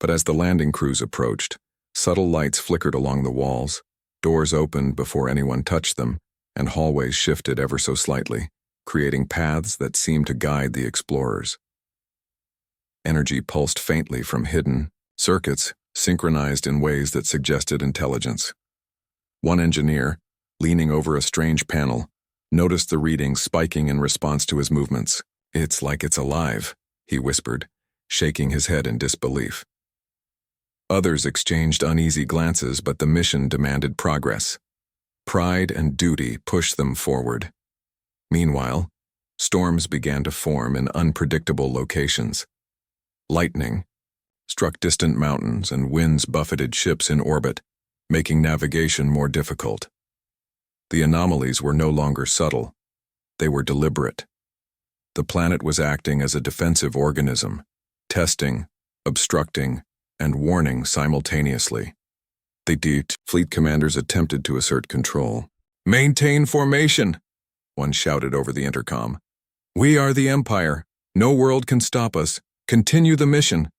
But as the landing crews approached, subtle lights flickered along the walls, doors opened before anyone touched them, and hallways shifted ever so slightly, creating paths that seemed to guide the explorers. Energy pulsed faintly from hidden circuits, synchronized in ways that suggested intelligence. One engineer, leaning over a strange panel, noticed the reading spiking in response to his movements. "It's like it's alive," he whispered, shaking his head in disbelief. Others exchanged uneasy glances, but the mission demanded progress. Pride and duty pushed them forward. Meanwhile, storms began to form in unpredictable locations. Lightning struck distant mountains and winds buffeted ships in orbit, making navigation more difficult. The anomalies were no longer subtle. They were deliberate. The planet was acting as a defensive organism, testing, obstructing, and warning simultaneously. The fleet commanders attempted to assert control. "Maintain formation," one shouted over the intercom. "We are the Empire. No world can stop us. Continue the mission."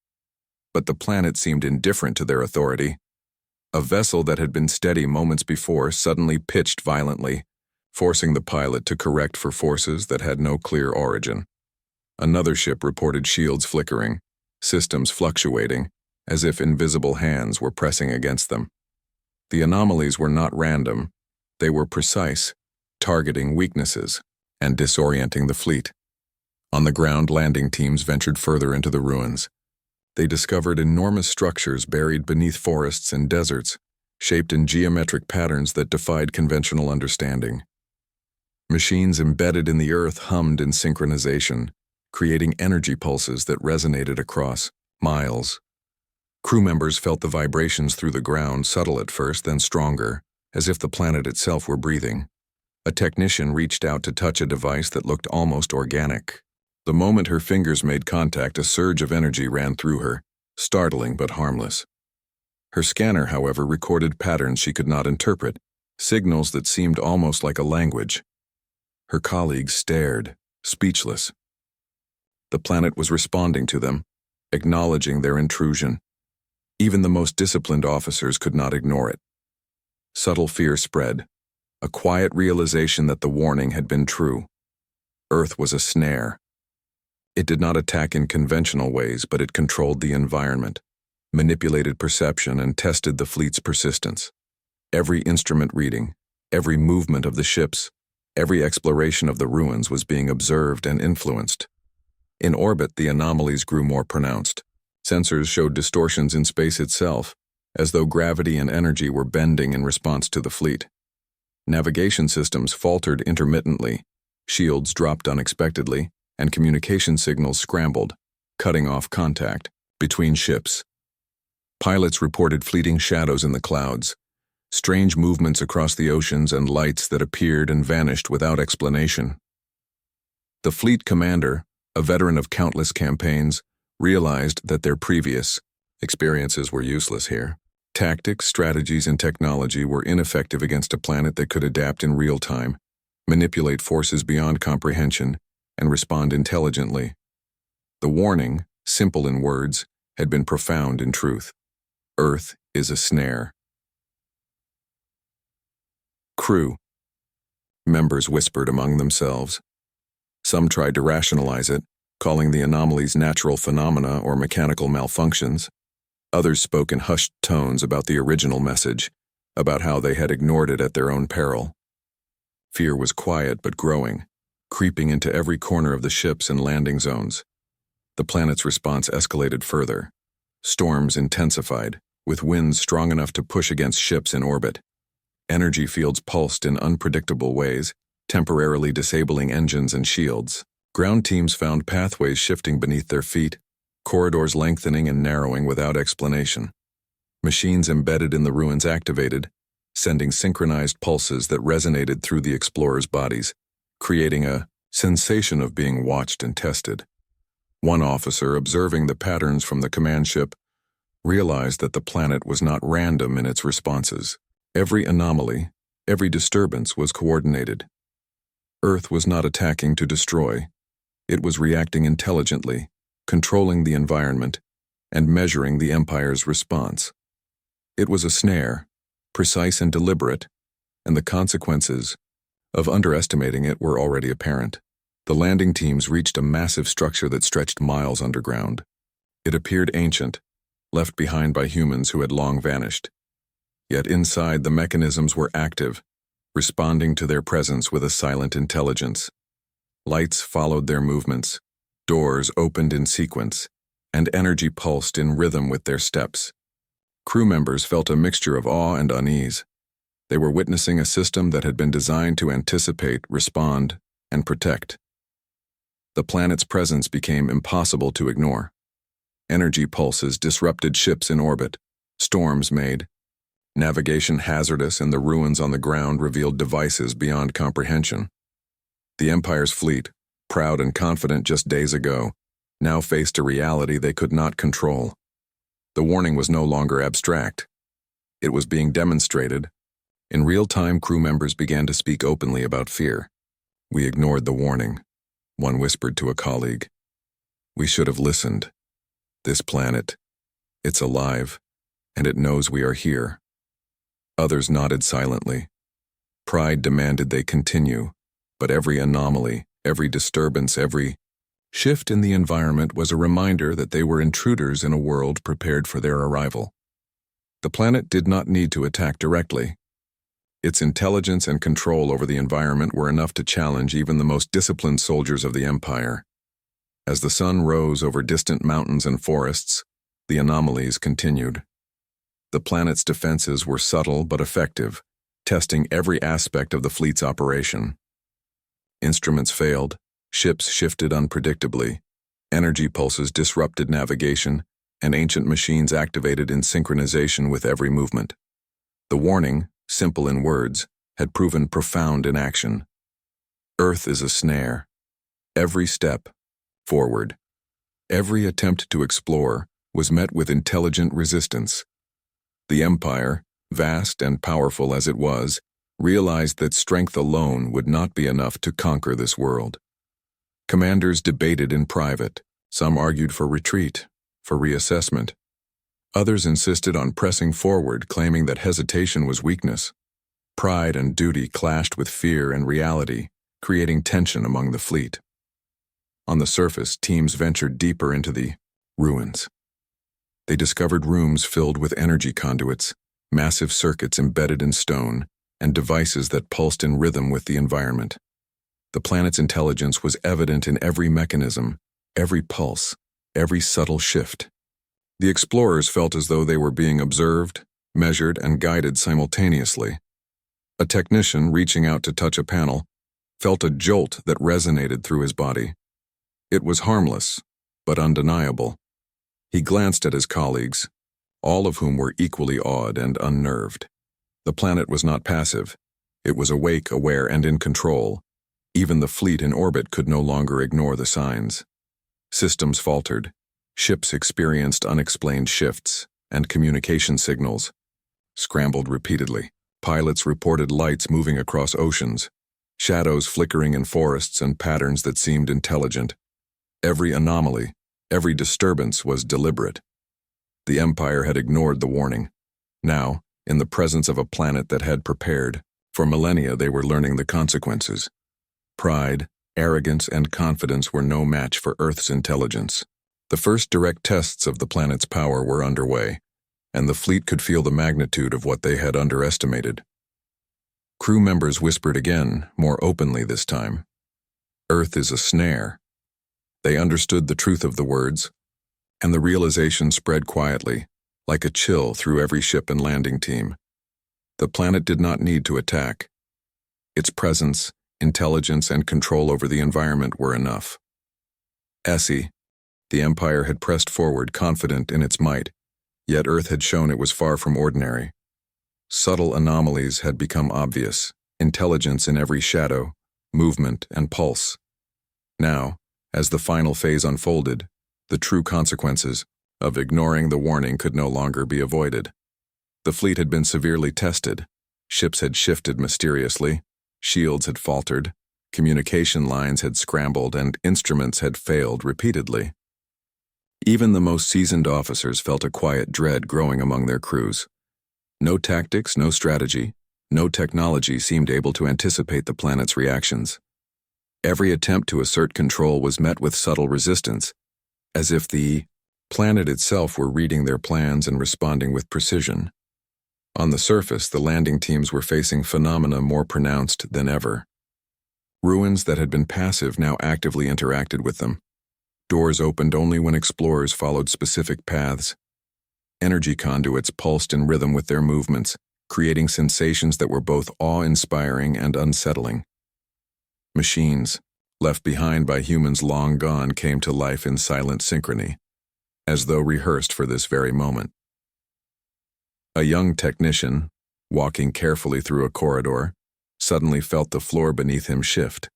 But the planet seemed indifferent to their authority. A vessel that had been steady moments before suddenly pitched violently, forcing the pilot to correct for forces that had no clear origin. Another ship reported shields flickering, systems fluctuating, as if invisible hands were pressing against them. The anomalies were not random, they were precise, targeting weaknesses and disorienting the fleet. On the ground, landing teams ventured further into the ruins. They discovered enormous structures buried beneath forests and deserts, shaped in geometric patterns that defied conventional understanding. Machines embedded in the earth hummed in synchronization, creating energy pulses that resonated across miles. Crew members felt the vibrations through the ground, subtle at first, then stronger, as if the planet itself were breathing. A technician reached out to touch a device that looked almost organic. The moment her fingers made contact, a surge of energy ran through her, startling but harmless. Her scanner, however, recorded patterns she could not interpret, signals that seemed almost like a language. Her colleagues stared, speechless. The planet was responding to them, acknowledging their intrusion. Even the most disciplined officers could not ignore it. Subtle fear spread, a quiet realization that the warning had been true. Earth was a snare. It did not attack in conventional ways, but it controlled the environment, manipulated perception, and tested the fleet's persistence. Every instrument reading, every movement of the ships, every exploration of the ruins was being observed and influenced. In orbit, the anomalies grew more pronounced. Sensors showed distortions in space itself, as though gravity and energy were bending in response to the fleet. Navigation systems faltered intermittently, shields dropped unexpectedly, and communication signals scrambled, cutting off contact between ships. Pilots reported fleeting shadows in the clouds, strange movements across the oceans, and lights that appeared and vanished without explanation. The fleet commander, a veteran of countless campaigns, realized that their previous experiences were useless here. Tactics, strategies, and technology were ineffective against a planet that could adapt in real time, manipulate forces beyond comprehension, and respond intelligently. The warning, simple in words, had been profound in truth. Earth is a snare. Crew. Members whispered among themselves. Some tried to rationalize it, calling the anomalies natural phenomena or mechanical malfunctions. Others spoke in hushed tones about the original message, about how they had ignored it at their own peril. Fear was quiet but growing, creeping into every corner of the ships and landing zones. The planet's response escalated further. Storms intensified, with winds strong enough to push against ships in orbit. Energy fields pulsed in unpredictable ways, temporarily disabling engines and shields. Ground teams found pathways shifting beneath their feet, corridors lengthening and narrowing without explanation. Machines embedded in the ruins activated, sending synchronized pulses that resonated through the explorers' bodies, creating a sensation of being watched and tested. One officer, observing the patterns from the command ship, realized that the planet was not random in its responses. Every anomaly, every disturbance was coordinated. Earth was not attacking to destroy. It was reacting intelligently, controlling the environment, and measuring the Empire's response. It was a snare, precise and deliberate, and the consequences of underestimating it were already apparent. The landing teams reached a massive structure that stretched miles underground. It appeared ancient, left behind by humans who had long vanished. Yet inside, the mechanisms were active, responding to their presence with a silent intelligence. Lights followed their movements, doors opened in sequence, and energy pulsed in rhythm with their steps. Crew members felt a mixture of awe and unease. They were witnessing a system that had been designed to anticipate, respond, and protect. The planet's presence became impossible to ignore. Energy pulses disrupted ships in orbit, storms made navigation hazardous, and the ruins on the ground revealed devices beyond comprehension. The Empire's fleet, proud and confident just days ago, now faced a reality they could not control. The warning was no longer abstract. It was being demonstrated. In real time, crew members began to speak openly about fear. "We ignored the warning," one whispered to a colleague. "We should have listened. This planet, it's alive, and it knows we are here." Others nodded silently. Pride demanded they continue, but every anomaly, every disturbance, every shift in the environment was a reminder that they were intruders in a world prepared for their arrival. The planet did not need to attack directly. Its intelligence and control over the environment were enough to challenge even the most disciplined soldiers of the Empire. As the sun rose over distant mountains and forests, the anomalies continued. The planet's defenses were subtle but effective, testing every aspect of the fleet's operation. Instruments failed, ships shifted unpredictably, energy pulses disrupted navigation, and ancient machines activated in synchronization with every movement. The warning, simple in words, had proven profound in action. Earth is a snare. Every step, forward, every attempt to explore, was met with intelligent resistance. The Empire, vast and powerful as it was, realized that strength alone would not be enough to conquer this world. Commanders debated in private. Some argued for retreat, for reassessment. Others insisted on pressing forward, claiming that hesitation was weakness. Pride and duty clashed with fear and reality, creating tension among the fleet. On the surface, teams ventured deeper into the ruins. They discovered rooms filled with energy conduits, massive circuits embedded in stone, and devices that pulsed in rhythm with the environment. The planet's intelligence was evident in every mechanism, every pulse, every subtle shift. The explorers felt as though they were being observed, measured, and guided simultaneously. A technician reaching out to touch a panel felt a jolt that resonated through his body. It was harmless, but undeniable. He glanced at his colleagues, all of whom were equally awed and unnerved. The planet was not passive. It was awake, aware, and in control. Even the fleet in orbit could no longer ignore the signs. Systems faltered. Ships experienced unexplained shifts, and communication signals scrambled repeatedly. Pilots reported lights moving across oceans, shadows flickering in forests, and patterns that seemed intelligent. Every anomaly, every disturbance was deliberate. The Empire had ignored the warning. Now, in the presence of a planet that had prepared, for millennia they were learning the consequences. Pride, arrogance, and confidence were no match for Earth's intelligence. The first direct tests of the planet's power were underway, and the fleet could feel the magnitude of what they had underestimated. Crew members whispered again, more openly this time. Earth is a snare. They understood the truth of the words, and the realization spread quietly, like a chill through every ship and landing team. The planet did not need to attack. Its presence, intelligence, and control over the environment were enough. Essie, the Empire had pressed forward, confident in its might, yet Earth had shown it was far from ordinary. Subtle anomalies had become obvious, intelligence in every shadow, movement, and pulse. Now, as the final phase unfolded, the true consequences of ignoring the warning could no longer be avoided. The fleet had been severely tested. Ships had shifted mysteriously, shields had faltered, communication lines had scrambled, and instruments had failed repeatedly. Even the most seasoned officers felt a quiet dread growing among their crews. No tactics, no strategy, no technology seemed able to anticipate the planet's reactions. Every attempt to assert control was met with subtle resistance, as if the planet itself were reading their plans and responding with precision. On the surface, the landing teams were facing phenomena more pronounced than ever. Ruins that had been passive now actively interacted with them. Doors opened only when explorers followed specific paths. Energy conduits pulsed in rhythm with their movements, creating sensations that were both awe-inspiring and unsettling. Machines, left behind by humans long gone, came to life in silent synchrony, as though rehearsed for this very moment. A young technician, walking carefully through a corridor, suddenly felt the floor beneath him shift.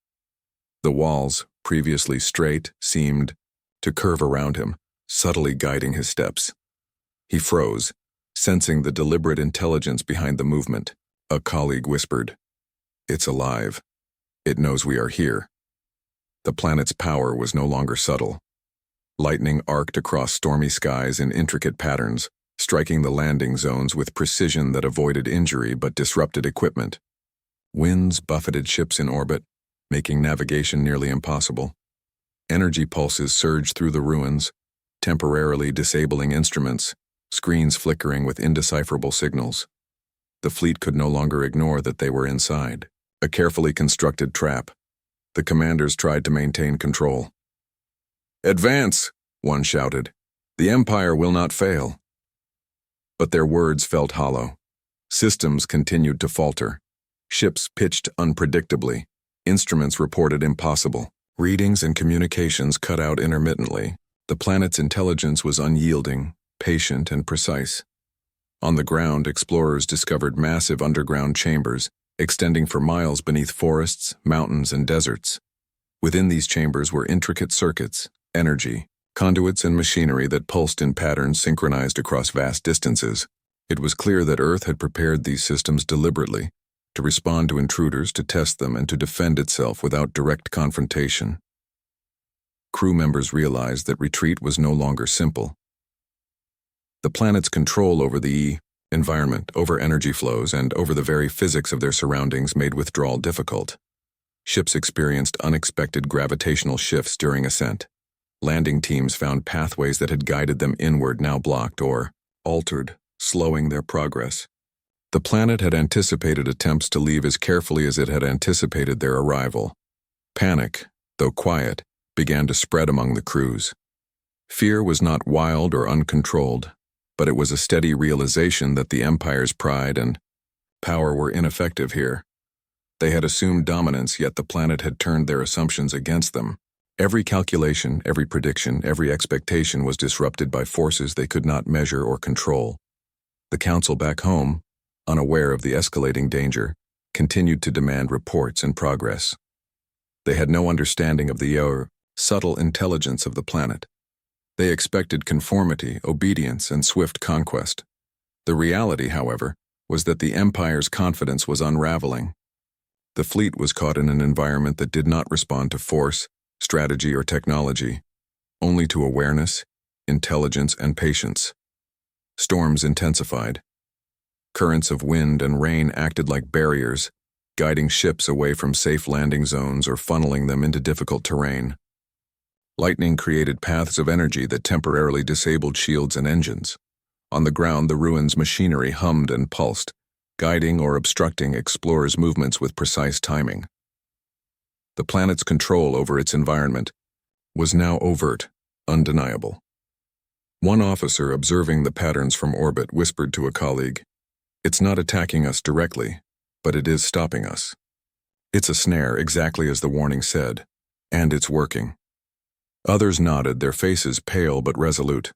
The walls, previously straight, seemed to curve around him, subtly guiding his steps. He froze, sensing the deliberate intelligence behind the movement. A colleague whispered, "It's alive. It knows we are here." The planet's power was no longer subtle. Lightning arced across stormy skies in intricate patterns, striking the landing zones with precision that avoided injury but disrupted equipment. Winds buffeted ships in orbit, making navigation nearly impossible. Energy pulses surged through the ruins, temporarily disabling instruments, screens flickering with indecipherable signals. The fleet could no longer ignore that they were inside a carefully constructed trap. The commanders tried to maintain control. "Advance!" one shouted. "The Empire will not fail." But their words felt hollow. Systems continued to falter. Ships pitched unpredictably. Instruments reported impossible. Readings and communications cut out intermittently. The planet's intelligence was unyielding, patient, and precise. On the ground, explorers discovered massive underground chambers, extending for miles beneath forests, mountains, and deserts. Within these chambers were intricate circuits, energy, conduits, and machinery that pulsed in patterns synchronized across vast distances. It was clear that Earth had prepared these systems deliberately, to respond to intruders, to test them, and to defend itself without direct confrontation. Crew members realized that retreat was no longer simple. The planet's control over the environment, over energy flows, and over the very physics of their surroundings made withdrawal difficult. Ships experienced unexpected gravitational shifts during ascent. Landing teams found pathways that had guided them inward now blocked or altered, slowing their progress. The planet had anticipated attempts to leave as carefully as it had anticipated their arrival. Panic, though quiet, began to spread among the crews. Fear was not wild or uncontrolled, but it was a steady realization that the Empire's pride and power were ineffective here. They had assumed dominance, yet the planet had turned their assumptions against them. Every calculation, every prediction, every expectation was disrupted by forces they could not measure or control. The Council back home, unaware of the escalating danger, continued to demand reports and progress. They had no understanding of the subtle intelligence of the planet. They expected conformity, obedience, and swift conquest. The reality, however, was that the Empire's confidence was unraveling. The fleet was caught in an environment that did not respond to force, strategy, or technology, only to awareness, intelligence, and patience. Storms intensified. Currents of wind and rain acted like barriers, guiding ships away from safe landing zones or funneling them into difficult terrain. Lightning created paths of energy that temporarily disabled shields and engines. On the ground, the ruins' machinery hummed and pulsed, guiding or obstructing explorers' movements with precise timing. The planet's control over its environment was now overt, undeniable. One officer, observing the patterns from orbit, whispered to a colleague, "It's not attacking us directly, but it is stopping us. It's a snare, exactly as the warning said, and it's working." Others nodded, their faces pale but resolute.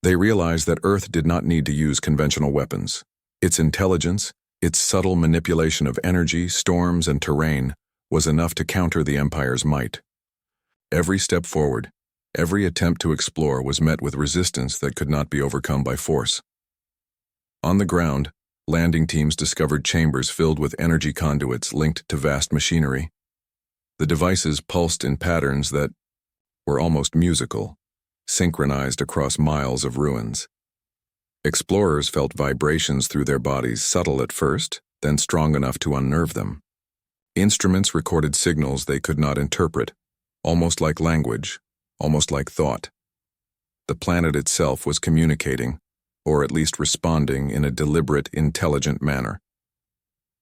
They realized that Earth did not need to use conventional weapons. Its intelligence, its subtle manipulation of energy, storms, and terrain was enough to counter the Empire's might. Every step forward, every attempt to explore was met with resistance that could not be overcome by force. On the ground, landing teams discovered chambers filled with energy conduits linked to vast machinery. The devices pulsed in patterns that were almost musical, synchronized across miles of ruins. Explorers felt vibrations through their bodies, subtle at first, then strong enough to unnerve them. Instruments recorded signals they could not interpret, almost like language, almost like thought. The planet itself was communicating, or at least responding in a deliberate, intelligent manner.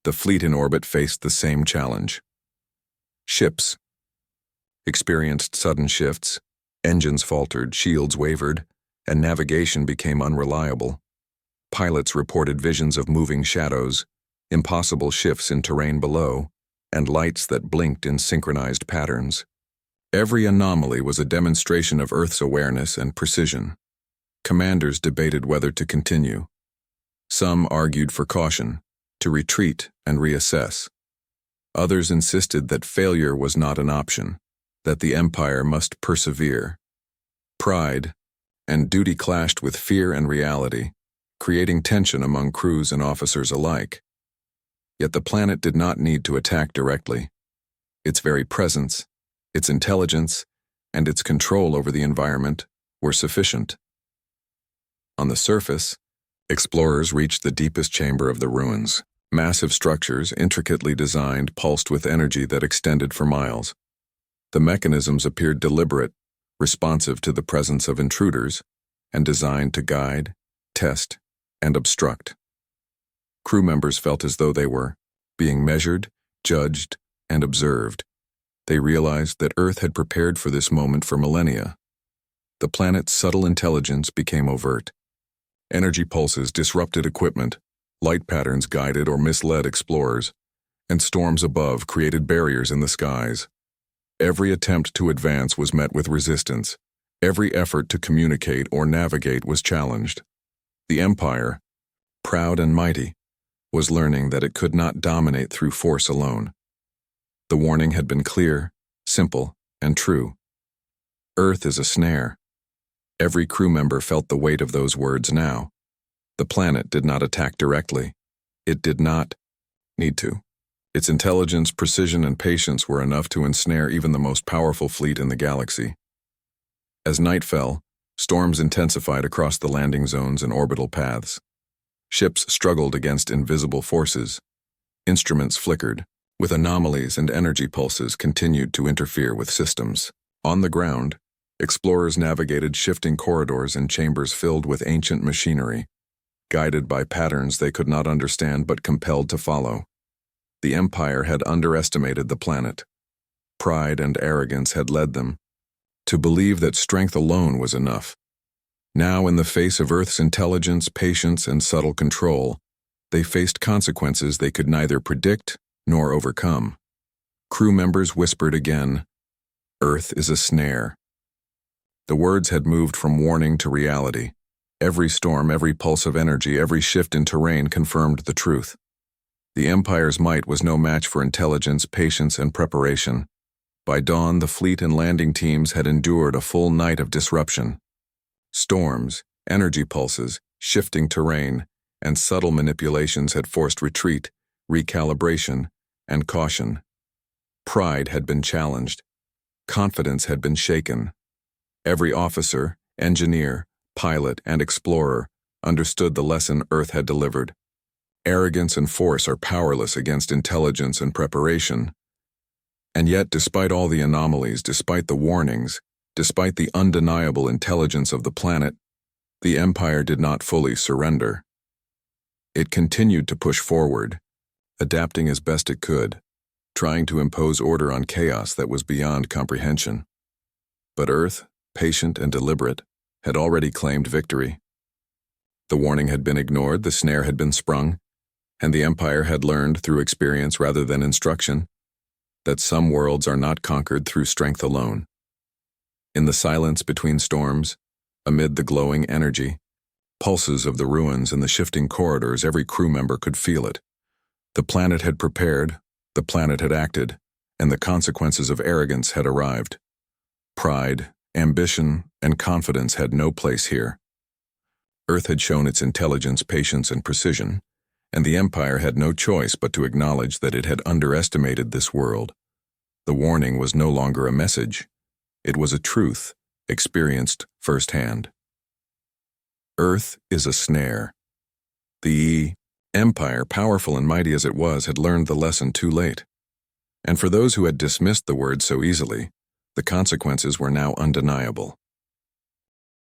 The fleet in orbit faced the same challenge. Ships experienced sudden shifts, engines faltered, shields wavered, and navigation became unreliable. Pilots reported visions of moving shadows, impossible shifts in terrain below, and lights that blinked in synchronized patterns. Every anomaly was a demonstration of Earth's awareness and precision. Commanders debated whether to continue. Some argued for caution, to retreat and reassess. Others insisted that failure was not an option, that the Empire must persevere. Pride and duty clashed with fear and reality, creating tension among crews and officers alike. Yet the planet did not need to attack directly. Its very presence, its intelligence, and its control over the environment were sufficient. On the surface, explorers reached the deepest chamber of the ruins. Massive structures, intricately designed, pulsed with energy that extended for miles. The mechanisms appeared deliberate, responsive to the presence of intruders, and designed to guide, test, and obstruct. Crew members felt as though they were being measured, judged, and observed. They realized that Earth had prepared for this moment for millennia. The planet's subtle intelligence became overt. Energy pulses disrupted equipment, light patterns guided or misled explorers, and storms above created barriers in the skies. Every attempt to advance was met with resistance. Every effort to communicate or navigate was challenged. The Empire, proud and mighty, was learning that it could not dominate through force alone. The warning had been clear, simple, and true. Earth is a snare. Every crew member felt the weight of those words now. The planet did not attack directly. It did not need to. Its intelligence, precision, and patience were enough to ensnare even the most powerful fleet in the galaxy. As night fell, storms intensified across the landing zones and orbital paths. Ships struggled against invisible forces. Instruments flickered, with anomalies and energy pulses continued to interfere with systems. On the ground, explorers navigated shifting corridors and chambers filled with ancient machinery, guided by patterns they could not understand but compelled to follow. The Empire had underestimated the planet. Pride and arrogance had led them to believe that strength alone was enough. Now, in the face of Earth's intelligence, patience, and subtle control, they faced consequences they could neither predict nor overcome. Crew members whispered again, "Earth is a snare." The words had moved from warning to reality. Every storm, every pulse of energy, every shift in terrain confirmed the truth. The Empire's might was no match for intelligence, patience, and preparation. By dawn, the fleet and landing teams had endured a full night of disruption. Storms, energy pulses, shifting terrain, and subtle manipulations had forced retreat, recalibration, and caution. Pride had been challenged. Confidence had been shaken. Every officer, engineer, pilot, and explorer understood the lesson Earth had delivered. Arrogance and force are powerless against intelligence and preparation. And yet, despite all the anomalies, despite the warnings, despite the undeniable intelligence of the planet, the Empire did not fully surrender. It continued to push forward, adapting as best it could, trying to impose order on chaos that was beyond comprehension. But Earth, patient and deliberate, had already claimed victory. The warning had been ignored, the snare had been sprung, and the Empire had learned through experience rather than instruction that some worlds are not conquered through strength alone. In the silence between storms, amid the glowing energy, pulses of the ruins and the shifting corridors, every crew member could feel it. The planet had prepared, the planet had acted, and the consequences of arrogance had arrived. Pride, ambition, and confidence had no place here. Earth had shown its intelligence, patience, and precision, and the Empire had no choice but to acknowledge that it had underestimated this world. The warning was no longer a message. It was a truth, experienced firsthand. Earth is a snare. The Empire, powerful and mighty as it was, had learned the lesson too late. And for those who had dismissed the word so easily, the consequences were now undeniable.